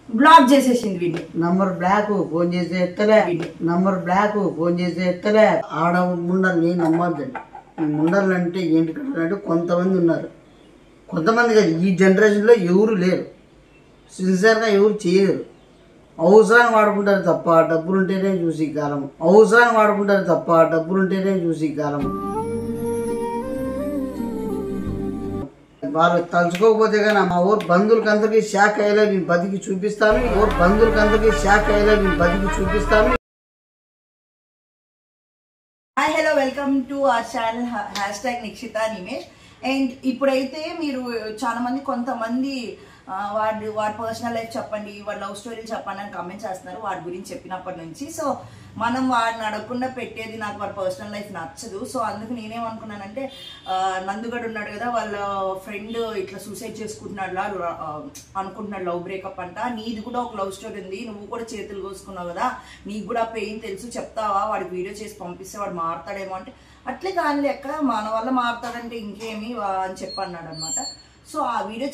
Black చేసేసింది వీడిని. Number block phone చేసి ఎత్తలే, నంబర్ బ్లాక్ ఫోన్ చేసి ఎత్తలే. ఆడ ముండల్ని నమ్మద్దండి. ఈ ముండలు అంటే ఏంటి అంటే కొంతమంది ఉన్నారు, కొంతమంది కాదు, ఈ జనరేషన్లో ఎవరు లేరు, సిన్సియర్గా ఎవరు చేయరు. అవసరాన్ని వాడుకుంటారు తప్ప డబ్బులుంటేనే చూసి కాలం, అవసరాన్ని వాడుకుంటారు తప్ప డబ్బులుంటేనే చూసి కాలం. వాళ్ళు తలుచుకోకపోతే కానీ మా ఊరు బంధువులకి అందరికీ షాక్ అయ్యేలా నేను బతికి చూపిస్తాను. ఊరు బంధువులకి అందరికీ షాక్ అయ్యేలా నేను బతికి చూపిస్తాను. Hi hello, welcome to our channel #Nikshitha Nimesh. And ఇప్పుడైతే మీరు చాలా మంది కొంతమంది వాడి పర్సనల్ లైఫ్ చెప్పండి, వాడి లవ్ స్టోరీలు చెప్పండి అని కమెంట్ చేస్తున్నారు. వాడి గురించి చెప్పినప్పటి నుంచి సో మనం వాడిని అడగకుండా పెట్టేది నాకు వాడి పర్సనల్ లైఫ్ నచ్చదు. సో అందుకు నేనేమనుకున్నానంటే, నందుగడు ఉన్నాడు కదా, వాళ్ళ ఫ్రెండ్ ఇట్లా సూసైడ్ చేసుకుంటున్నాడు అనుకుంటున్నాడు, లవ్ బ్రేకప్ అంట. నీది కూడా ఒక లవ్ స్టోరీ ఉంది, నువ్వు కూడా చేతులు కోసుకున్నావు కదా, నీకు కూడా పెయిన్ తెలుసు, చెప్తావా, వాడికి వీడియో చేసి పంపిస్తే వాడు మారుతాడేమో అంటే, అట్లే కానీ ఎక్కడ మన వల్ల మారుతాడంటే ఇంకేమి అని చెప్పన్నాడు అనమాట. సో ఆ వీడియో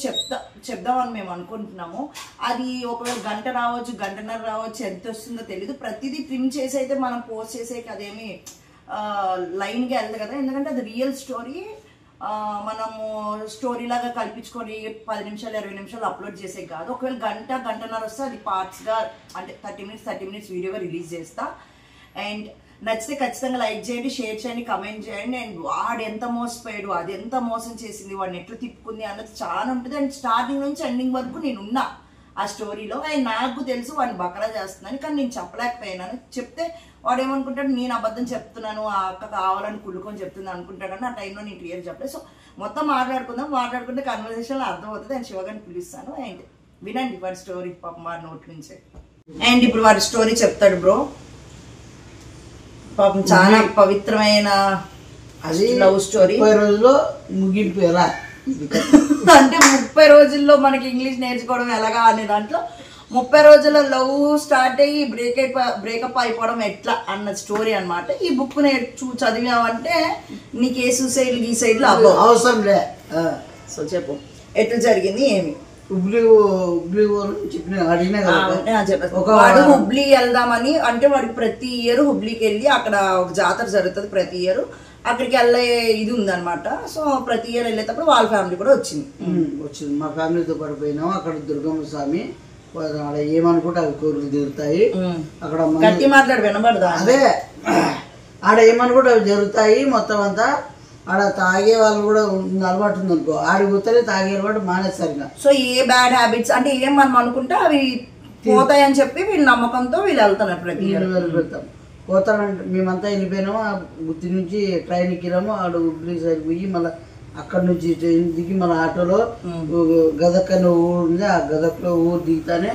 చెప్దామని మేము అనుకుంటున్నాము. అది ఒకవేళ గంట రావచ్చు, గంటన్నర రావచ్చు, ఎంత వస్తుందో తెలీదు. ప్రతిదీ ట్రిమ్ చేసి అయితే మనం పోస్ట్ చేసేకి అదేమి లైన్గా వెళ్తుంది కదా, ఎందుకంటే అది రియల్ స్టోరీ. మనము స్టోరీ లాగా కల్పించుకొని 10 నిమిషాలు 20 నిమిషాలు అప్లోడ్ చేసే కాదు. ఒకవేళ గంటన్నర వస్తే అది పార్ట్స్గా, అంటే 30 మినిట్స్ వీడియోగా రిలీజ్ చేస్తా. అండ్ నచ్చితే ఖచ్చితంగా లైక్ చేయండి, షేర్ చేయండి, కమెంట్ చేయండి. అండ్ వాడు ఎంత మోసపోయాడు, అది ఎంత మోసం చేసింది, వాడిని ఎట్లా తిప్పుకుంది అన్నది చాలా ఉంటుంది. అండ్ స్టార్టింగ్ నుంచి ఎండింగ్ వరకు నేను ఉన్నా ఆ స్టోరీలో. అండ్ నాకు తెలుసు వాడిని బకరా చేస్తున్నాను, కానీ నేను చెప్పలేకపోయినాను. చెప్తే వాడు ఏమనుకుంటాడు, నేను అబద్ధం చెప్తున్నాను, ఆ అక్క కావాలని కుళ్ళుకొని చెప్తుంది అనుకుంటాడని ఆ టైంలో నేను క్లియర్ చెప్పలేదు. సో మొత్తం మాట్లాడుకుంటే కన్వర్సేషన్లో అర్థమవుతుంది. అండ్ శివగారిని పిలుస్తాను. అండ్ వినండి వాడి స్టోరీ, పాపం వాడి నోట్ నుంచే. అండ్ ఇప్పుడు వాడి స్టోరీ చెప్తాడు బ్రో. పాపం చాలా పవిత్రమైన అది లవ్ స్టోరీ. 30 రోజుల్లో ముగింపు ఎలా అంటే 30 రోజుల్లో మనకి ఇంగ్లీష్ నేర్చుకోవడం ఎలాగా అనే దాంట్లో 30 రోజుల్లో లవ్ స్టార్ట్ అయ్యి బ్రేకప్ అయిపోవడం ఎట్లా అన్న స్టోరీ అనమాట. ఈ బుక్ చదివామంటే నీకు ఏ సూసైడ్ ఈ సైడ్లో అవసరం లే. సో చెప్పు ఎట్లా జరిగింది ఏమి. వాడు హుబ్లీ వెళ్దామని, అంటే వాడికి ప్రతి ఇయర్ హుబ్లీకి వెళ్ళి అక్కడ ఒక జాతర జరుగుతుంది ప్రతి ఇయర్, అక్కడికి వెళ్ళే ఇది ఉందన్నమాట. సో ప్రతి ఇయర్ వెళ్ళేటప్పుడు వాళ్ళ ఫ్యామిలీ కూడా వచ్చింది. మా ఫ్యామిలీతో పాటు పోయినాము. అక్కడ దుర్గమ్మ స్వామి ఆడ ఏమనుకుంటే అవి కోరికలు తీరుతాయి. అక్కడ గట్టి మాట్లాడి వినబడదా? అదే ఆడ ఏమనుకుంటే అవి జరుగుతాయి. మొత్తం అంతా ఆడ తాగే వాళ్ళు కూడా అలవాటు ఉంది అనుకో, ఆడికి పోతే తాగే అలవాటు మానేసరిగా. సో ఏ బ్యాడ్ హ్యాబిట్స్ అంటే ఏం మనం అనుకుంటే అవి పోతాయని చెప్పి వీళ్ళ నమ్మకంతో వీళ్ళు వెళ్తున్నారు ప్రతి వెళ్తాం. పోతానంటే మేమంతా వెళ్ళిపోయినాము. గుత్తి నుంచి ట్రైన్ ఎక్కినాము. ఆడ హుబ్లీ సైడ్ పోయి మళ్ళీ అక్కడ నుంచి ట్రైన్ దిగి మళ్ళీ ఆటోలో గదక్ అనే ఊరు ఉంది, ఆ గదక్లో ఊరు దిగుతానే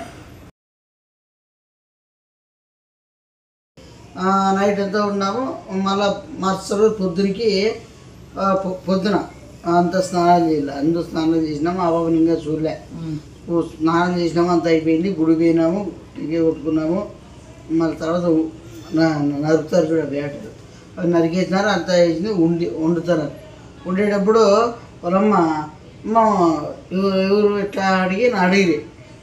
నైట్ అంతా ఉన్నాము. మళ్ళీ మరుసటి పొద్దునకి పొద్దున అంత స్నానాలు చేయాలి. అందరూ స్నానాలు చేసినాము. ఆ బాబుని ఇంకా చూడలే. స్నానం చేసినాము, అంత అయిపోయింది. గుడి పోయినాము, టికే కొట్టుకున్నాము. మళ్ళీ తర్వాత నరుకుతారు చూడ వేటలు, అవి నరికేసినారు. అంతా వేసి వండుతున్నారు. వండేటప్పుడు వాళ్ళమ్మ ఎవరు ఇట్లా అడిగి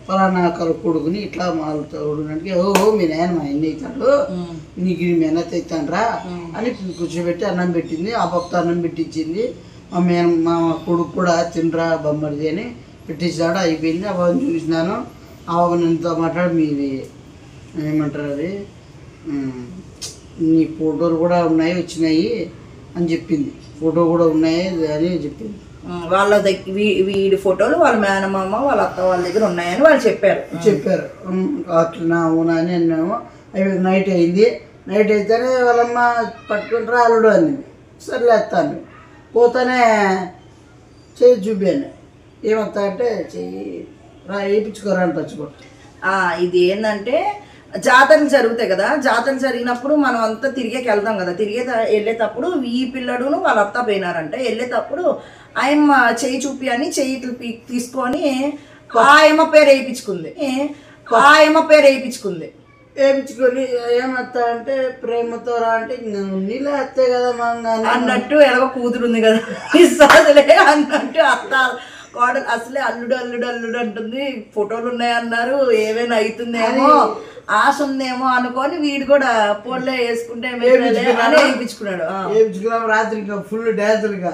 ఫలానా కొడుకుని ఇట్లా మాలుతాడుకి, ఓహో మీ నాయన మా ఎన్ని అవుతాడు, నీకు మీ అన్నత అవుతానరా అని కూర్చోబెట్టి అన్నం పెట్టింది. ఆ పక్క అన్నం పెట్టించింది. మా కొడుకు కూడా తినరా బొమ్మడిది అని పెట్టించాడు. అయిపోయింది. ఆ బాబుని చూసినాను. ఆ బాబుని ఎంతో మాట్లాడు మీది ఏమంటారు అది, నీ ఫోటోలు కూడా ఉన్నాయి వచ్చినాయి అని చెప్పింది. ఫోటో కూడా ఉన్నాయి అని చెప్పింది. వాళ్ళ వీడి ఫోటోలు వాళ్ళ మేనమామ వాళ్ళ అత్త వాళ్ళ దగ్గర ఉన్నాయని వాళ్ళు చెప్పారు. అట్లా అవునా అని అన్నాము. అవి నైట్ అయింది. నైట్ అయితేనే వాళ్ళమ్మ పట్టుకుంటారా అల్లుడు అనింది. సర్లేస్తాను. పోతానే చెయ్యి చూపాను. ఏమవుతా అంటే చెయ్యి వేయించుకోరా అని పచ్చుకోరు. ఇది ఏంటంటే జాతరలు జరుగుతాయి కదా, జాతరలు జరిగినప్పుడు మనం అంతా తిరిగేకి వెళ్తాం కదా. వెళ్ళేటప్పుడు ఈ పిల్లడును వాళ్ళ అత్త పోయినారంటే, వెళ్ళేటప్పుడు ఆయమ్మ చెయ్యి చూపి అని చెయ్యి తీసుకొని ఆయమ్మ పేరు వేయించుకుంది. వేయించుకొని ఏమత్తా అంటే ప్రేమతో రా అంటే నీళ్ళే అత్తే కదా మంగా అన్నట్టు ఎలాగో కూతురు ఉంది కదా అన్నట్టు అత్త కోడలు అసలే అల్లుడు అల్లుడు అల్లుడు అంటుంది, ఫోటోలు ఉన్నాయన్నారు, ఏమైనా అవుతుందేమో ఆశ ఉందేమో అనుకొని వీడు కూడా పోన్లే వేసుకుంటే వేయించుకున్నాడు. రాత్రి ఫుల్ డాన్సులుగా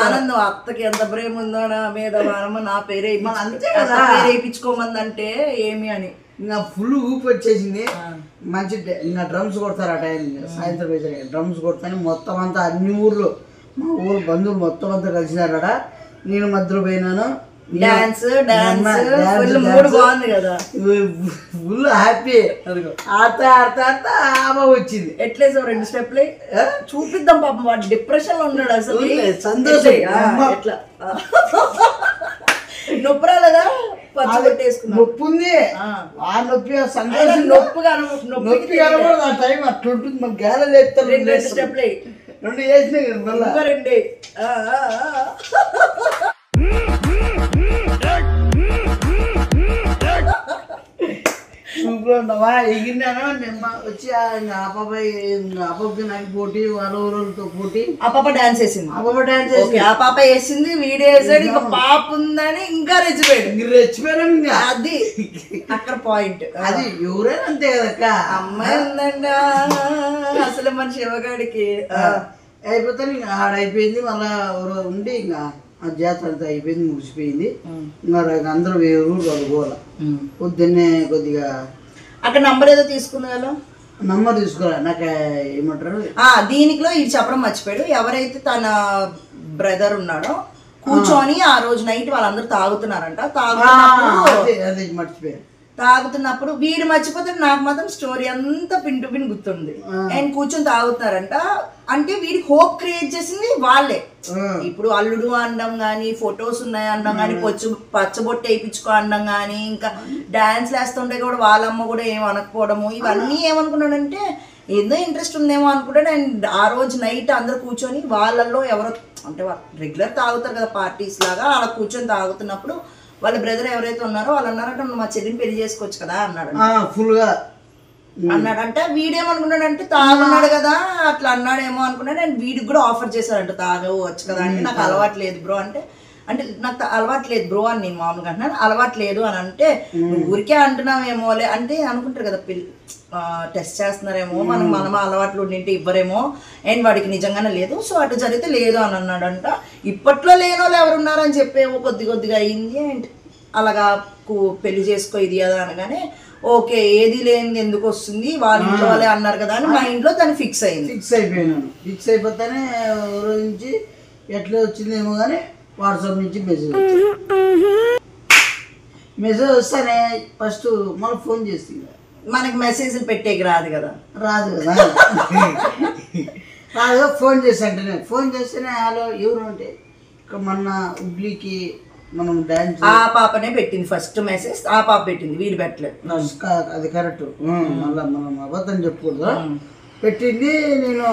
ఆనందం. అత్తకి ఎంత ప్రేమ ఉందో నా మీద, నా పేరే వేయించుకోమంది అంటే ఏమి అని ఇంకా ఫుల్ ఊపి వచ్చేసింది. మంచి ఇంకా డ్రమ్స్ కొడతారు ఆ టైం, సాయంత్రం వేసరికి డ్రమ్స్ కొడతాను. మొత్తం అంతా అన్ని ఊర్లు, మా ఊరు బంధువులు మొత్తం అంతా కలిసినారట. నేను మధ్యలో పోయినాను. Full happy. ఆడతా ఆడతా ఆడతా ఆమె వచ్చింది. ఎట్లేసో 2 స్టెప్లు చూపిద్దాం పాపం, వాడు డిప్రెషన్ లో ఉన్నాడు అసలు. సంతోషం ఎట్లా నొప్పి రాలేదా? నొప్పి ఉంది, ఆ నొప్పి సంతోషం. నొప్పి కనబడదు ఆ టైం అట్లా ఉంటుంది. మన గాలి లేపుతారు. 2 స్టెప్లు 2 వేసినాయి కదా మళ్ళీ 2. సూపర్ ఉండవా? ఎగిరినాను వచ్చి అబ్బాయి నాకు పోటీ, వాళ్ళ ఊరితో పోటీ. ఆ పాప డాన్స్ వేసింది. ఆ పాప వేసింది, వీడియో వేసాడు. ఇంకా పాప ఉందని ఇంకా రెచ్చిపోయాడు. ఇంకా అది అక్కడ పాయింట్. అది ఎవరైనా అంతే కదక్క. అమ్మాయి ఉందండి అసలు మన శివగాడికి. అయిపోతే ఇంకా ఆడైపోయింది. మళ్ళా ఉండి ఇంకా ఆ జాతర అంతా అయిపోయింది, ముగిసిపోయింది. ఇంకా అందరూ వేరే ఊరు కలుకోవాలి. పొద్దున్నే కొద్దిగా అక్కడ నంబర్ ఏదో తీసుకున్నా, నంబర్ తీసుకోవాలి. నాకు ఏమంటారు దీనిలో ఇది చెప్పడం మర్చిపోయాడు. ఎవరైతే తన బ్రదర్ ఉన్నాడో కూర్చొని ఆ రోజు నైట్ వాళ్ళందరూ తాగుతున్నారంట. తాగుతున్నప్పుడు వీడు మర్చిపోతాడు, నాకు మాత్రం స్టోరీ అంతా పిన్ టు పిన్ గుర్తుంది. అండ్ కూర్చొని తాగుతారంట. అంటే వీడికి హోప్ క్రియేట్ చేసింది వాళ్ళే. ఇప్పుడు అల్లుడు అనడం గానీ, ఫొటోస్ ఉన్నాయి అనడం గానీ, పచ్చబొట్టు వేయించుకో అనడం గానీ, ఇంకా డాన్స్ వేస్తుంటే కూడా వాళ్ళమ్మ కూడా ఏం అనకపోవడము, ఇవన్నీ ఏమనుకున్నాడంటే ఏదో ఇంట్రెస్ట్ ఉందేమో అనుకుంటాడు. అండ్ ఆ రోజు నైట్ అందరు కూర్చొని వాళ్ళల్లో ఎవరో అంటే రెగ్యులర్ తాగుతారు కదా పార్టీస్ లాగా, అలా కూర్చొని తాగుతున్నప్పుడు వాళ్ళ బ్రదర్ ఎవరైతే ఉన్నారో వాళ్ళు అన్నారంటే మా చెల్లిని పెళ్లి చేసుకోవచ్చు కదా అన్నాడు. ఫుల్ గా అన్నాడంటే వీడేమనుకున్నాడంటే తాగున్నాడు కదా అట్లా అన్నాడేమో అనుకున్నాడు. అండ్ వీడికి కూడా ఆఫర్ చేశాడంట తాగవచ్చు కదా అంటే నాకు అలవాటు లేదు బ్రో అంటే నాకు అలవాటు లేదు బ్రో అని నేను మామూలుగా అంటున్నాను. అలవాటు లేదు అని అంటే ఊరికే అంటున్నామేమోలే అంటే అనుకుంటారు కదా టెస్ట్ చేస్తున్నారేమో, మనం అలవాట్లు ఉండింటే ఇవ్వరేమో. అండ్ వాడికి నిజంగానే లేదు. సో అటు జరిగితే లేదు అని అన్నాడంట. ఇప్పట్లో లేనోళ్ళు ఎవరున్నారని చెప్పేమో కొద్దిగా అయింది. అండ్ అలాగా పెళ్లి చేసుకో ఇది అదా అనగానే ఓకే ఏది లేనిది ఎందుకు వస్తుంది, వాళ్ళ ఇంట్లో వాళ్ళే అన్నారు కదా అని మా ఇంట్లో తను ఫిక్స్ అయిపోయినాను. ఫిక్స్ అయిపోతానే రోజు నుంచి ఎట్లా వచ్చిందేమో కానీ వాట్సాప్ నుంచి మెసేజ్ వస్తానే ఫస్ట్ మనకు ఫోన్ చేస్తుంది. మనకి మెసేజ్లు పెట్టేకి రాదు కదా ఫోన్ చేస్తేనే హలో ఎవరు అంటే ఇక్కడ మొన్న ఉడ్లీకి మనం డాన్స్ ఆ పాపనే పెట్టింది ఫస్ట్ మెసేజ్. ఆ పాప పెట్టింది, వీడు పెట్టలేదు. అది కరెక్ట్. మళ్ళీ మనం అబద్ధం చెప్పకూడదు. పెట్టింది. నేను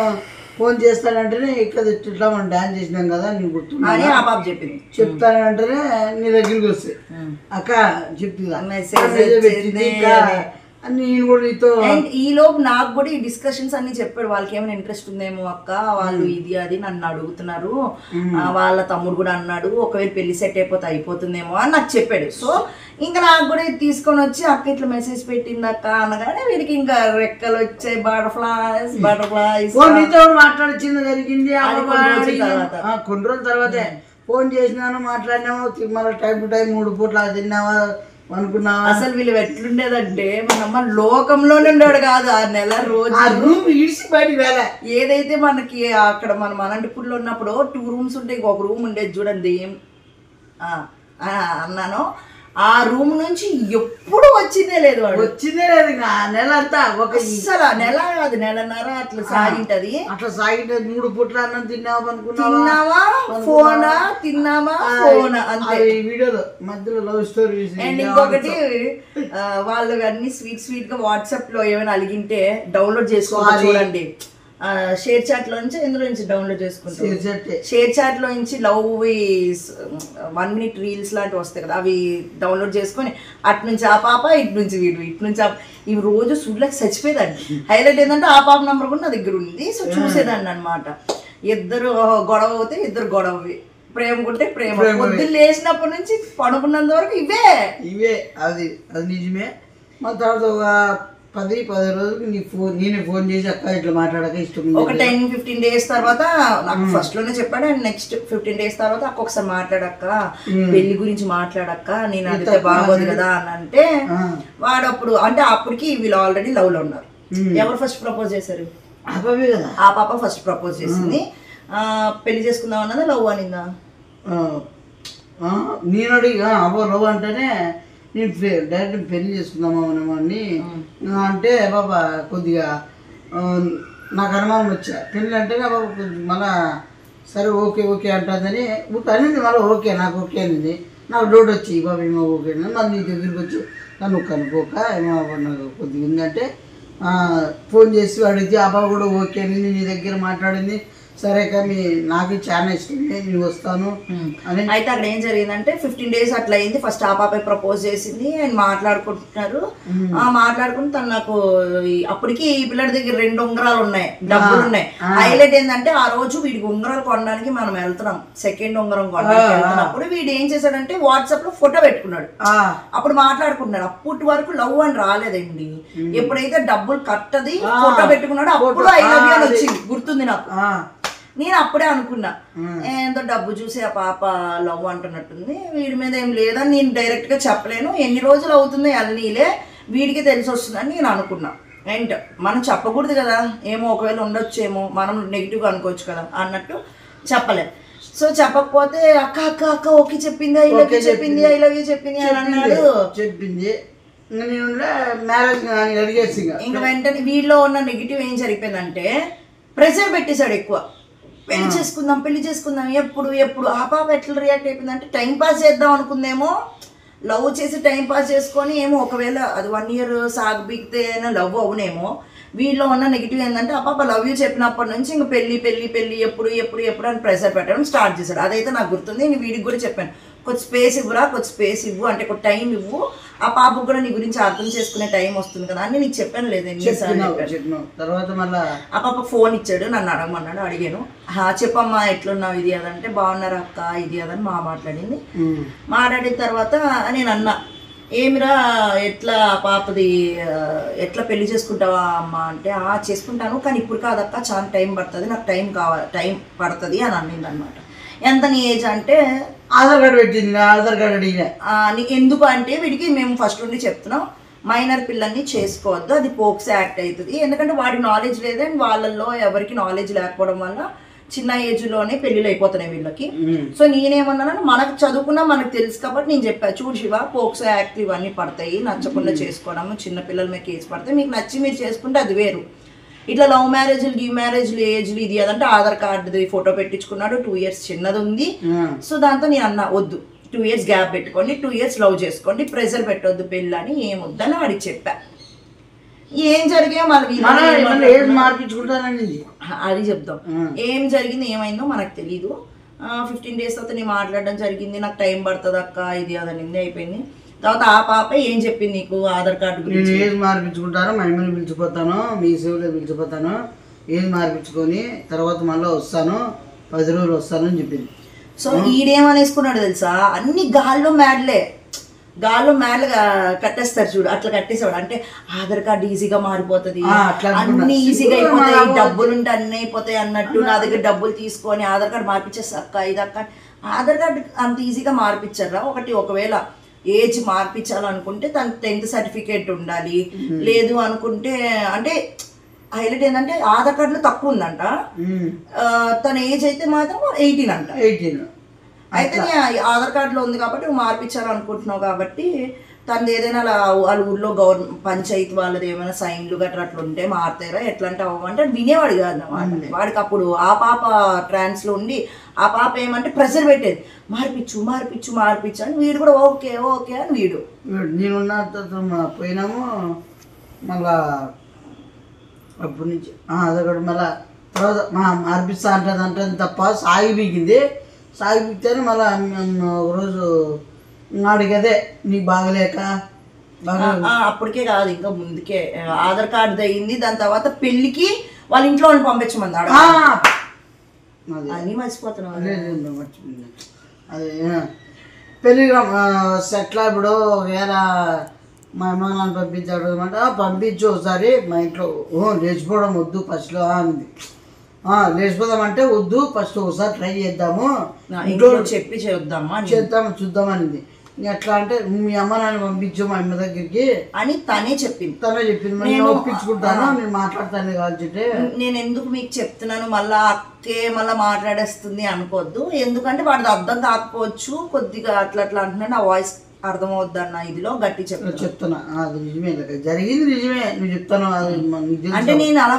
ఫోన్ చేస్తానంటేనే ఇక్కడ ఇట్లా మనం డాన్స్ చేసినాం కదా నీకు గుర్తుంది ఆ పాప చెప్పింది. చెప్తానంటేనే నీ దగ్గరికి వస్తే అక్క చెప్తుందా నేను కూడా నీతో. అండ్ ఈ లోపు నాకు కూడా ఈ డిస్కషన్స్ అన్ని చెప్పాడు. వాళ్ళకి ఏమైనా ఇంట్రెస్ట్ ఉందేమో అక్క, వాళ్ళు ఇది అది నన్ను అడుగుతున్నారు, వాళ్ళ తమ్ముడు కూడా అన్నాడు ఒకవేళ పెళ్లి సెట్ అయిపోతుందేమో అని నాకు చెప్పాడు. సో ఇంకా నాకు కూడా తీసుకొని వచ్చి అక్క ఇట్లా మెసేజ్ పెట్టింది అక్క అనగానే వీడికి ఇంకా రెక్కలు వచ్చాయి. బటర్ఫ్లైస్ మాట్లాడిచ్చింది జరిగింది. కొన్ని రోజుల తర్వాతే ఫోన్ చేసినాను, మాట్లాడినాము. మళ్ళీ టైం టు టైం 3 పూట్ల తిన్నావా అనుకున్నా. అసలు వీళ్ళు ఎట్లుండేదంటే మన లోకంలోనే ఉండేవాడు కాదు. 6 నెలల రోజు ఏదైతే మనకి అక్కడ మనం అనంతపూర్లో ఉన్నప్పుడు 2 రూమ్స్ ఉంటాయి, ఒక రూమ్ ఉండేది చూడండి అన్నాను. ఆ రూమ్ నుంచి ఎప్పుడు వచ్చిందే లేదు వాడు. నెల అంతా అసలు నెల కాదు నెలన్నర అట్లా సాగింటది. అట్లా సాగింటది. 3 పూట్ల అన్నం తిన్నావా ఫోనా తిన్నామా ఫోనా అంతే. వీడియోలో మధ్యలో లవ్ స్టోరీ. అండ్ ఇంకొకటి వాళ్ళు అన్ని స్వీట్ గా వాట్సాప్ లో ఏమైనా అలిగింటే డౌన్లోడ్ చేసుకోవాలి చూడండి. షేర్ చాట్ లో నుంచి ఇందులో నుంచి డౌన్లోడ్ చేసుకుంటాం. షేర్ చాట్ లో నుంచి లవ్ 1 minute రీల్స్ లాంటివి వస్తాయి కదా, అవి డౌన్లోడ్ చేసుకొని అటు నుంచి ఆ పాప ఇటు నుంచి వీడు ఇటు నుంచి ఇవి రోజు చూడలేక చచ్చిపోయేదాన్ని. హైలైట్ ఏంటంటే ఆ పాప నంబర్ కూడా నా దగ్గర ఉంది. సో చూసేదాన్ని అనమాట. ఇద్దరు గొడవ అవుతే ఇద్దరు గొడవవి ప్రేమకుంటే ప్రేమ. పొద్దున్న లేచినప్పటి నుంచి పడుకున్నంత వరకు ఇవే. అది నిజమే. మా తర్వాత ఒక 10 రోజులకి నేనే ఫోన్ చేసి అక్క ఇట్లా మాట్లాడక ఇష్టం, ఒక 10-15 days తర్వాత నాకు ఫస్ట్ లోనే చెప్పాడు. అండ్ నెక్స్ట్ 15 days తర్వాత అక్క ఒకసారి మాట్లాడక్క, పెళ్లి గురించి మాట్లాడక్క, నేను అడిగితే బాగోదు కదా అని అంటే వాడు అప్పుడు అంటే అప్పటికి వీళ్ళు ఆల్రెడీ లవ్ లో ఉన్నారు. ఎవరు ఫస్ట్ ప్రపోజ్ చేశారు? ఆ పాప ఫస్ట్ ప్రపోజ్ చేసింది. పెళ్లి చేసుకుందాం అన్నదా లవ్ అనిందా? నేను అడిగా అబ్బో లవ్ అంటేనే నేను డైరెక్ట్ పెళ్లి చేసుకుందామా అని అంటే బాబా కొద్దిగా నాకు అనుమానం వచ్చా. పెళ్ళి అంటేనే బాబా మళ్ళా సరే ఓకే అంటుందని అనింది. మళ్ళీ ఓకే నాకు ఓకే అనింది. నాకు డౌట్ వచ్చి బాబా ఏమో ఓకే అని మళ్ళీ నీ దగ్గరికి వచ్చి నువ్వు కనుక్కోక ఏమో నాకు కొద్దిగా ఉందంటే ఫోన్ చేసి అడిగితే ఆ బాబు కూడా ఓకే అనింది, నీ దగ్గర మాట్లాడింది. సరే కానీ నాకు చాలా ఇష్టం, నేను వస్తాను అని. అయితే అక్కడ ఏం జరిగిందంటే 15 days అట్లా అయింది. ఫస్ట్ ఆ పాప ప్రపోజ్ చేసింది అండ్ మాట్లాడుకుంటున్నారు. మాట్లాడుకుని తను నాకు అప్పటికి ఈ పిల్లడి దగ్గర 2 ఉంగరాలు ఉన్నాయి, డబ్బులు ఉన్నాయి. హైలైట్ ఏంటంటే ఆ రోజు వీడికి ఉంగరాలు కొనడానికి మనం వెళ్తున్నాం, సెకండ్ ఉంగరం కొనడానికి వెళ్తున్నప్పుడు వీడు ఏం చేశాడంటే వాట్సాప్ లో ఫోటో పెట్టుకున్నాడు. అప్పుడు మాట్లాడుకుంటున్నాడు. అప్పటి వరకు లవ్ అని రాలేదండి. ఎప్పుడైతే డబ్బులు కట్టది ఫోటో పెట్టుకున్నాడో అప్పుడు ఐ లవ్ యూ అని వచ్చింది. గుర్తుంది నాకు. నేను అప్పుడే అనుకున్నా ఏందో డబ్బు చూసి ఆ పాప లవ్ అంటున్నట్టుంది, వీడి మీద ఏం లేదని నేను డైరెక్ట్ గా చెప్పలేను. ఎన్ని రోజులు అవుతుంది అన్నీలే వీడికి తెలిసి వస్తుందని నేను అనుకున్నా. అండ్ మనం చెప్పకూడదు కదా, ఏమో ఒకవేళ ఉండొచ్చేమో, మనం నెగిటివ్గా అనుకోవచ్చు కదా అన్నట్టు చెప్పలేం. సో చెప్పకపోతే అక్క అక్క అక్క ఓకే చెప్పింది, ఐ లవ్ యూ చెప్పింది, ఐ లవ్ యూ చెప్పింది అని అన్నాడు. చెప్పింది మ్యారేజ్ అడిగేసి ఇంకా వెంటనే వీళ్ళలో ఉన్న నెగిటివ్ ఏం జరిగిపోయిందంటే ప్రెషర్ పెట్టేశాడు ఎక్కువ. పెళ్లి చేసుకుందాం ఎప్పుడు. ఆ పాప ఎట్లా రియాక్ట్ అయిపోయిందంటే టైం పాస్ చేద్దాం అనుకుందేమో, లవ్ చేసి టైం పాస్ చేసుకొని ఏమో ఒకవేళ అది 1 year సాగబీగితే లవ్ అవునేమో. వీళ్ళలో ఉన్న నెగిటివ్ ఏంటంటే ఆ పాప లవ్ యూ చెప్పినప్పటి నుంచి ఇంకా పెళ్లి ఎప్పుడు అని ప్రెషర్ పెట్టడం స్టార్ట్ చేశాడు. అదైతే నాకు గుర్తుంది. నేను వీడికి కూడా చెప్పాను, కొంచెం స్పేస్ ఇవ్వరా, కొంచెం స్పేస్ ఇవ్వు, అంటే కొంచెం టైం ఇవ్వు, ఆ పాపకు కూడా నీ గురించి అర్థం చేసుకునే టైం వస్తుంది కదా అని నీకు చెప్పాను. లేదు తర్వాత మళ్ళీ ఆ పాప ఫోన్ ఇచ్చాడు, నన్ను అడగమన్నాడు. అడిగాను, చెప్పమ్మా ఎట్లున్నావు ఇది అదంటే బాగున్నారా అక్క ఇది అదని మాట్లాడింది. మాట్లాడిన తర్వాత నేను అన్నా, ఏమిరా ఎట్లా పాపది ఎట్లా పెళ్లి చేసుకుంటావా అమ్మ అంటే చేసుకుంటాను కానీ ఇప్పుడు కాదక్క, చాలా టైం పడుతుంది, నాకు టైం పడుతుంది అని అన్నింది అనమాట. ఎంత నీ ఏజ్ అంటే ఆధార్ కార్డు పెట్టింది. ఆధార్ కార్డు అడిగినా ఎందుకు అంటే వీడికి మేము ఫస్ట్ నుండి చెప్తున్నాం, మైనర్ పిల్లల్ని చేసుకోవద్దు, అది పోక్స్ యాక్ట్ అవుతుంది. ఎందుకంటే వాడికి నాలెడ్జ్ లేదు అండ్ వాళ్ళల్లో ఎవరికి నాలెడ్జ్ లేకపోవడం వల్ల చిన్న ఏజ్ లోనే పెళ్లిళ్ళు అయిపోతున్నాయి వీళ్ళకి. సో నేనేమన్నాను, మనకు చదువుకున్నా మనకు తెలుసు కాబట్టి నేను చెప్పాను, చూడు శివ పోక్సో యాక్ట్ ఇవన్నీ పడతాయి, నచ్చకుండా చేసుకోవడం, చిన్న పిల్లల మీద కేసు పడతాయి, మీకు నచ్చి మీరు చేసుకుంటే అది వేరు. ఇట్లా లవ్ మ్యారేజ్లు గీ మ్యారేజ్లు ఏజ్లు ఇది అదంటే ఆధార్ కార్డుది ఫోటో పెట్టించుకున్నాడు, 2 years చిన్నది ఉంది. సో దాంతో నేను అన్నా వద్దు, 2 years గ్యాప్ పెట్టుకోండి, 2 years లవ్ చేసుకోండి, ప్రెజర్ పెట్టొద్దు పెళ్ళి అని ఏమొద్దని వాడికి చెప్పా. ఏం జరిగా మనకి అది చెప్దాం. ఏం జరిగింది ఏమైందో మనకు తెలీదు. 15 days తర్వాత నేను మాట్లాడడం జరిగింది, నాకు టైం పడుతుంది అక్క ఇది అదనింది, అయిపోయింది. తర్వాత ఆ పాప ఏం చెప్పింది నీకు ఆధార్ కార్డు గురించి? ఏజ్ మార్పించుకుంటాను, మా అమ్మని పిలిచిపోతాను, మీ సేవలో పిలిచిపోతాను, ఏజ్ మార్పించుకొని తర్వాత మళ్ళీ వస్తాను, 10 రోజులు వస్తాను అని చెప్పింది. సో ఈడేమనేసుకున్నాడు తెలుసా, అన్ని గాల్లో మ్యాడ్లు కట్టేస్తారు చూడు, అట్లా కట్టేసేవాడు. అంటే ఆధార్ కార్డు ఈజీగా మారిపోతుంది, అన్ని ఈజీగా అయిపోతాయి, డబ్బులుంటే అన్ని అయిపోతాయి అన్నట్టు నా దగ్గర డబ్బులు తీసుకొని ఆధార్ కార్డు మార్పించేస్తా అక్క ఇది అక్క. ఆధార్ కార్డు అంత ఈజీగా మార్పించారా? ఒకవేళ ఏజ్ మార్పించాలనుకుంటే తన 10th సర్టిఫికేట్ ఉండాలి, లేదు అనుకుంటే అంటే హైలైట్ ఏంటంటే ఆధార్ కార్డులో తక్కువ ఉందంట, తన ఏజ్ అయితే మాత్రం 18 అంట. 18 అయితే ఆధార్ కార్డులో ఉంది కాబట్టి నువ్వు మార్పించాలనుకుంటున్నావు కాబట్టి తనది ఏదైనా వాళ్ళ ఊర్లో పంచాయతీ వాళ్ళది ఏమైనా సైన్లు గట్రా అట్లా ఉంటే మారుతారా ఎట్లా అంటే అవ్వమంటే వినేవాడు కాదు అన్నమాట. వాడికి అప్పుడు ఆ పాప ట్రాన్స్లో ఉండి ఆ పాప ఏమంటే ప్రెషర్ పెట్టేది, మార్పించు అని. వీడు కూడా ఓకే అని వీడు నేనున్న పోయినాము. మళ్ళా అప్పటి నుంచి ఆధార్ కార్డు మళ్ళీ తర్వాత మార్పిస్తా అంటే తప్ప సాగిపిస్తేనే మళ్ళీ ఒకరోజు నాడికి అదే నీకు బాగలేక అప్పటికే కాదు ఇంకా ముందుకే ఆధార్ కార్డు అయింది. దాని తర్వాత పెళ్లికి వాళ్ళ ఇంట్లో వాళ్ళని పంపించమన్నాడు. అన్నీ మర్చిపోతున్నావు. మర్చిపోయింది అదే టెలిగ్రామ్ సెట్లా ఇప్పుడు ఒకవేళ మా అమ్మ నాన్న పంపించాడు అనమాట. పంపించు ఒకసారి మా ఇంట్లో లేచిపోవడం వద్దు ఫస్ట్లో అంది. లేచిపోదామంటే వద్దు ఫస్ట్ ఒకసారి ట్రై చేద్దాము ఇంట్లో చెప్పి చూద్దామనింది. ఎట్లా అంటే మీ అమ్మ నాన్న పంపించు మా అమ్మ దగ్గరికి అని తనే చెప్పింది. నేను ఒప్పించుకుంటాను, నేను మాట్లాడతాను కావాలంటే. నేను ఎందుకు మీకు చెప్తున్నాను మళ్ళా అక్కే మళ్ళీ మాట్లాడేస్తుంది అనుకోవద్దు. ఎందుకంటే వాడిది అర్థం కాకపోవచ్చు, కొద్దిగా అట్లా అట్లా అంటున్నాను. ఆ వాయిస్ అర్థమవుద్ది అన్న ఇదిలో గట్టి చెప్తున్నా. అది నిజమే, జరిగింది నిజమే. నువ్వు చెప్తాను అంటే నేను అలా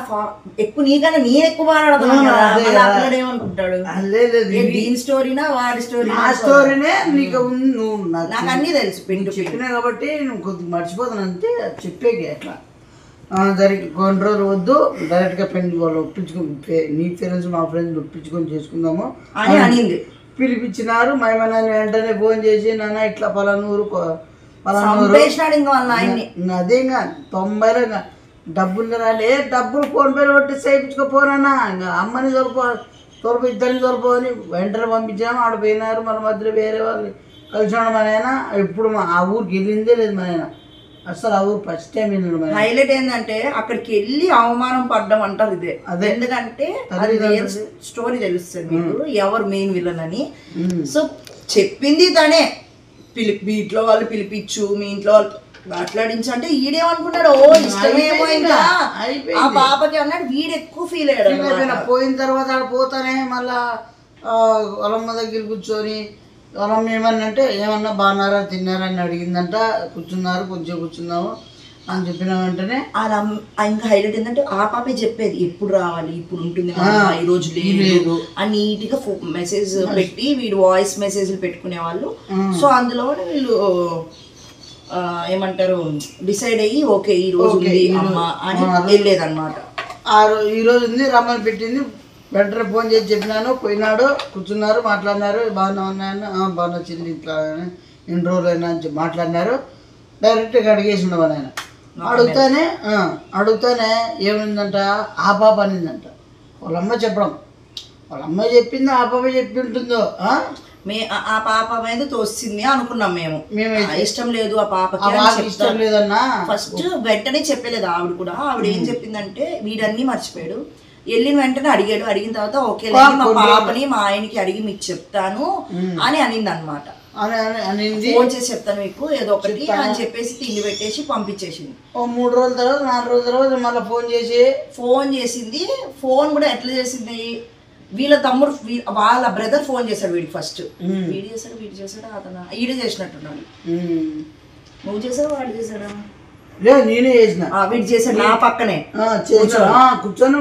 ఎక్కువ నీకన్నా నేను ఎక్కువ మాట్లాడుతున్నాను. ఏమనుకుంటాడు దీని స్టోరీనా వాడి స్టోరీనే నీకు నువ్వు నాకు అన్ని తెలుసు చెప్పినా కాబట్టి నువ్వు కొద్దిగా మర్చిపోతాను అంతే. చెప్పేకి ఎట్లా జరిగి కొన్ని రోజులు వద్దు డైరెక్ట్గా ఫ్రెండ్ వాళ్ళు ఒప్పించుకొని నీ ఫ్రెండ్స్ మా ఫ్రెండ్స్ ఒప్పించుకొని చేసుకుందాము అని అనింది. పిలిపించినారు. మేమన్నా వెంటనే ఫోన్ చేసి నాన్న ఇట్లా పలానూరు అదే ఇంకా 90 డబ్బులు రాలే, డబ్బులు ఫోన్ పే కొట్టి చేయించుకోపోనా ఇంకా అమ్మని తోలుపు ఇద్దరిని తోలుపోని వెంటనే పంపించాము. ఆడ పోయినారు. మన మధ్యలో వేరే వాళ్ళు కలిసి ఉండడం మనైనా ఇప్పుడు ఆ ఊరికి వెళ్ళిందే లేదు మనైనా. అసలు ఆ ఊరు ఫస్ట్ టైం వెళ్ళిన హైలైట్ ఏంటంటే అక్కడికి వెళ్ళి అవమానం పడ్డం అంటారు ఇదే. ఎందుకంటే స్టోరీ తెలుస్తుంది మీకు ఎవరు మెయిన్ విలన్ అని. సో చెప్పింది తనే. ఇంట్లో వాళ్ళు పిలిపించు, మీ ఇంట్లో వాళ్ళు మాట్లాడించు అంటే ఈడేమనుకున్నాడు ఓ ఇష్టమేమో ఇంకా ఆ పాపకి అన్నాడు. వీడు ఎక్కువ ఫీల్ అయ్యాడు. పోయిన తర్వాత ఆడ పోతానే మళ్ళా వాళ్ళమ్మ దగ్గర కూర్చొని వాళ్ళమ్మ ఏమన్నంటే ఏమన్నా బాగున్నారా తిన్నారా అని అడిగిందంట. కూర్చున్నారు, కొంచెం కూర్చున్నాము అని చెప్పిన వెంటనే ఇంకా హైలైట్ ఏంటంటే ఆ పాపే చెప్పేది ఎప్పుడు రావాలి, ఇప్పుడు ఉంటుంది, ఈ రోజు లేదు అని నీట్ గా మెసేజ్ పెట్టి వీడు వాయిస్ మెసేజ్లు పెట్టుకునే వాళ్ళు. సో అందులో వీళ్ళు ఏమంటారు డిసైడ్ అయ్యి ఓకే ఈ రోజు ఉంది అమ్మ అని వెళ్ళేదన్నమాట. ఈ రోజు ఉంది రమ్మని పెట్టింది. వెంటనే ఫోన్ చేసి చెప్పినాను. పోయినాడు, కూర్చున్నారు, మాట్లాడినారు. బాగానే ఉన్నాయని బాగా వచ్చింది ఇట్లా ఎన్ని రోజులు అయినా అని మాట్లాడినారు. డైరెక్ట్గా అడిగేసి ఉండవని ఆయన అడుగుతానే ఏమైందంట ఆ పాప అనిందంట. వాళ్ళమ్మ చెప్పడం, వాళ్ళమ్మ చెప్పింది ఆ పాప చెప్పి ఉంటుందో. ఆ పాప మీద తోస్తుంది అనుకున్నాం మేము. ఇష్టం లేదు ఆ పాపకి, ఇష్టం లేదన్నా. ఫస్ట్ వెంటనే చెప్పలేదు ఆవిడ కూడా. ఆవిడ ఏం చెప్పిందంటే వీడన్నీ మర్చిపోయాడు. వెళ్ళిన వెంటనే అడిగాడు. అడిగిన తర్వాత ఓకే మా పాపని మా ఆయనకి అడిగి మీకు చెప్తాను అని అనింది అనమాట. ఫోన్ చేసి చెప్తాను మీకు ఏదో ఒకటి అని చెప్పేసి తిండి పెట్టేసి పంపించేసింది. 3 రోజుల తర్వాత 4 రోజుల తర్వాత మళ్ళీ ఫోన్ చేసింది. ఫోన్ కూడా ఎట్లా చేసింది, వీళ్ళ తమ్ముడు వాళ్ళ బ్రదర్ ఫోన్ చేశాడు వీడికి ఫస్ట్. వీడు చేశాడు అతను ఈడే చేసినట్టున్నాడు. నువ్వు చేసావు వాడు చేశాడా? లేదు నేనే చేసిన. వీడు చేశాడు నా పక్కనే కూర్చొని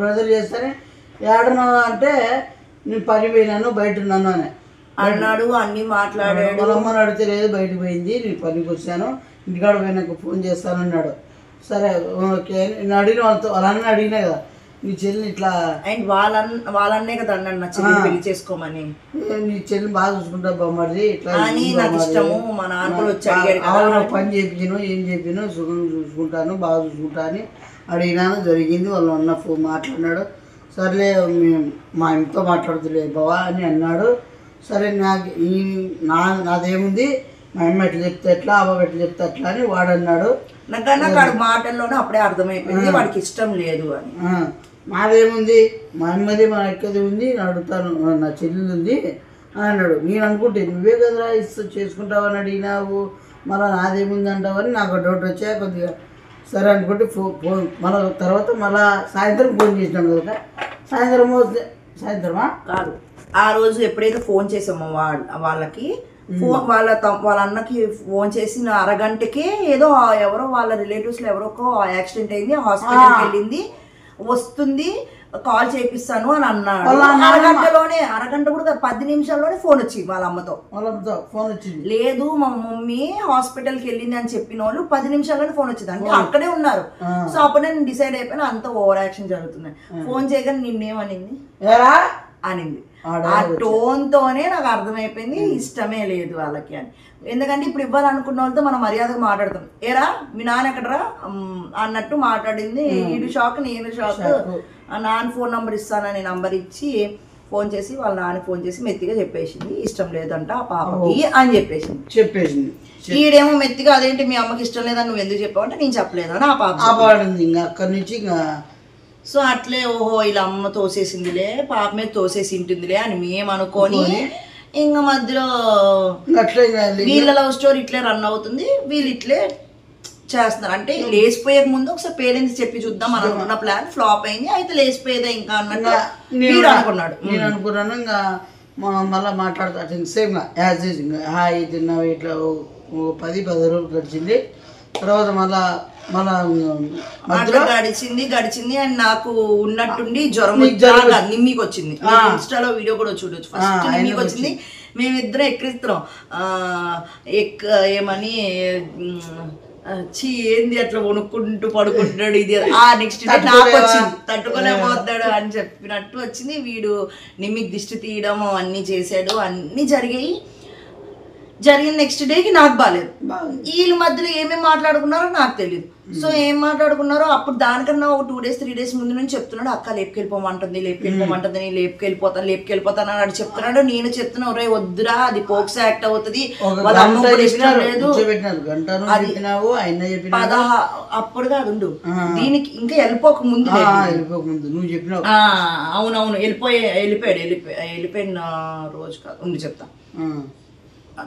బ్రదర్ చేస్తానే. ఏడన్నావు అంటే నేను పని పోయినాను బయట ఉన్నాను అని అన్నాడు. అన్ని మాట్లాడాడు. వాళ్ళ అమ్మని అడిగితే లేదు బయటకు పోయింది, నేను పనికి వచ్చాను, ఇంటికాడ పోయినాక ఫోన్ చేస్తాను అన్నాడు. సరే ఓకే నేను అడిగిన వాళ్ళతో వాళ్ళని అడిగినా కదా నీ చెల్లిని ఇట్లా అండ్ వాళ్ళన్నే కదా అన్నాడు నా చెల్లి పెళ్లి చేసుకోమని. నీ చెల్లిని బాగా చూసుకుంటా బామ్మది ఇట్లా నాకు ఇష్టము మా నాన్న కూడా వచ్చి అడిగాడు. పని చేపించాను ఏం చెప్పాను సుఖం చూసుకుంటాను బాగా చూసుకుంటా అని అడిగినాను. జరిగింది. వాళ్ళు అన్న ఫోన్ మాట్లాడినాడు. సర్లే మా ఇంట్లో మాట్లాడుతులే బావా అని అన్నాడు. సరే నాకు నాదేముంది మా అమ్మ ఎట్లా చెప్తే ఎట్లా అవ్వ ఎట్లా చెప్తే ఎట్లా అని వాడు అన్నాడు. నాకు మాటల్లోనే అప్పుడే అర్థమైపోయింది వాడికి ఇష్టం లేదు అని. నాదేముంది మా అమ్మది మా ఎక్కది ఉంది అడుగుతాను నా చెల్లెలు ఉంది అని అన్నాడు. నేను అనుకుంటే నువ్వే కదరా చేసుకుంటావని అడిగినావు మళ్ళీ నాదేముంది అంటావని నాకు డౌట్ వచ్చా కొద్దిగా. సరే అనుకుంటే ఫోన్ మళ్ళీ తర్వాత మళ్ళీ సాయంత్రం ఫోన్ చేసినాం కదా. సాయంత్రమా కాదు ఆ రోజు ఎప్పుడైతే ఫోన్ చేసామో వాళ్ళకి వాళ్ళ అన్నకి ఫోన్ చేసిన అరగంటకే ఏదో ఎవరో వాళ్ళ రిలేటివ్స్ లో ఎవరో యాక్సిడెంట్ అయింది, హాస్పిటల్కి వెళ్ళింది, వస్తుంది కాల్ చేపిస్తాను అని అన్నాడు. అరగంట కూడా 10 నిమిషాల్లోనే ఫోన్ వచ్చింది వాళ్ళ అమ్మతో. ఫోన్ వచ్చింది లేదు మా మమ్మీ హాస్పిటల్కి వెళ్ళింది అని చెప్పిన వాళ్ళు 10 నిమిషాల్లోనే ఫోన్ వచ్చింది. అంటే అక్కడే ఉన్నారు. సో అప్పుడు నేను డిసైడ్ అయిపోయినా అంత ఓవర్ యాక్షన్ జరుగుతుంది. ఫోన్ చేయగానే నిన్నేమనింది అనింది. ఆ టోన్ తోనే నాకు అర్థమైపోయింది ఇష్టమే లేదు వాళ్ళకి అని. ఎందుకంటే ఇప్పుడు ఇవ్వాలనుకున్న వాళ్ళతో మనం మర్యాదగా మాట్లాడతాం. ఏరా మీ నాన్న ఎక్కడరా అన్నట్టు మాట్లాడింది. ఈడు షాక్ నేను షాక్. నాన్న ఫోన్ నంబర్ ఇస్తానని నంబర్ ఇచ్చి ఫోన్ చేసి వాళ్ళ నాన్న ఫోన్ చేసి మెత్తిగా చెప్పేసింది ఇష్టం లేదంట ఆ పాపకి అని చెప్పేసింది. ఈడేమో మెత్తిగా అదేంటి మీ అమ్మకి ఇష్టం లేదని నువ్వు ఎందుకు చెప్పావు అంటే నేను చెప్పలేదని ఆ పాప ఇంకా అక్కడి నుంచి ఇంకా సో అట్లే ఓహో ఇలా అమ్మ తోసేసిందిలే పాప మీద తోసేసి ఉంటుందిలే అని మేము అనుకొని ఇంకా మధ్యలో వీళ్ళ లవ్ స్టోరీ ఇట్లే రన్ అవుతుంది. వీళ్ళు ఇట్లే చేస్తున్నారు. అంటే లేచిపోయే ముందు ఒకసారి పేరెంట్స్ చెప్పి చూద్దాం అని అనుకున్న ప్లాన్ ఫ్లాప్ అయింది. అయితే లేచిపోయేదే ఇంకా అన్నట్టు నేను అనుకున్నాను. ఇంకా మళ్ళీ మాట్లాడుతా సేమ్ యాజ్ ఈజ్ ఇంకా హాయ్ తిన్నావు ఇట్లా 10 రోజులు గడిచింది. తర్వాత మళ్ళా గడిచింది అండ్ నాకు ఉన్నట్టుండి జ్వరం నిమ్మికి వచ్చింది. ఇన్స్టాలో వీడియో కూడా చూడొచ్చు. ఫస్ట్ నిమ్మికి వచ్చింది. మేమిద్దరం ఎక్కిస్తున్నాం ఏమని ఏంది అట్లా వణుక్కుంటూ పడుకుంటున్నాడు ఇది నెక్స్ట్ డే నాకు వచ్చింది తట్టుకోలేకపోతాడు అని చెప్పినట్టు వచ్చింది. వీడు నిమ్మికి దిష్టి తీయడం అన్నీ చేశాడు. అన్నీ జరిగిన నెక్స్ట్ డేకి నాకు బాగాలేదు. వీళ్ళ మధ్యలో ఏమేమి మాట్లాడుకున్నారో నాకు తెలియదు. సో ఏం మాట్లాడుకున్నారో అప్పుడు దానికన్నా ఒక 2 days 3 days ముందు నుంచి చెప్తున్నాడు అక్క లేపుకెళ్ళిపోమంటుంది నేను లేపుకెళ్ళిపోతాను అని చెప్తున్నాడు. నేను చెప్తున్నా రే వద్దురా అది పోక్స్ యాక్ట్ అవుతుంది అప్పుడు కాదు ఉండు దీనికి ఇంకా వెళ్ళిపోక ముందు అవునవును వెళ్ళిపోయిన రోజు కాదు ఉండి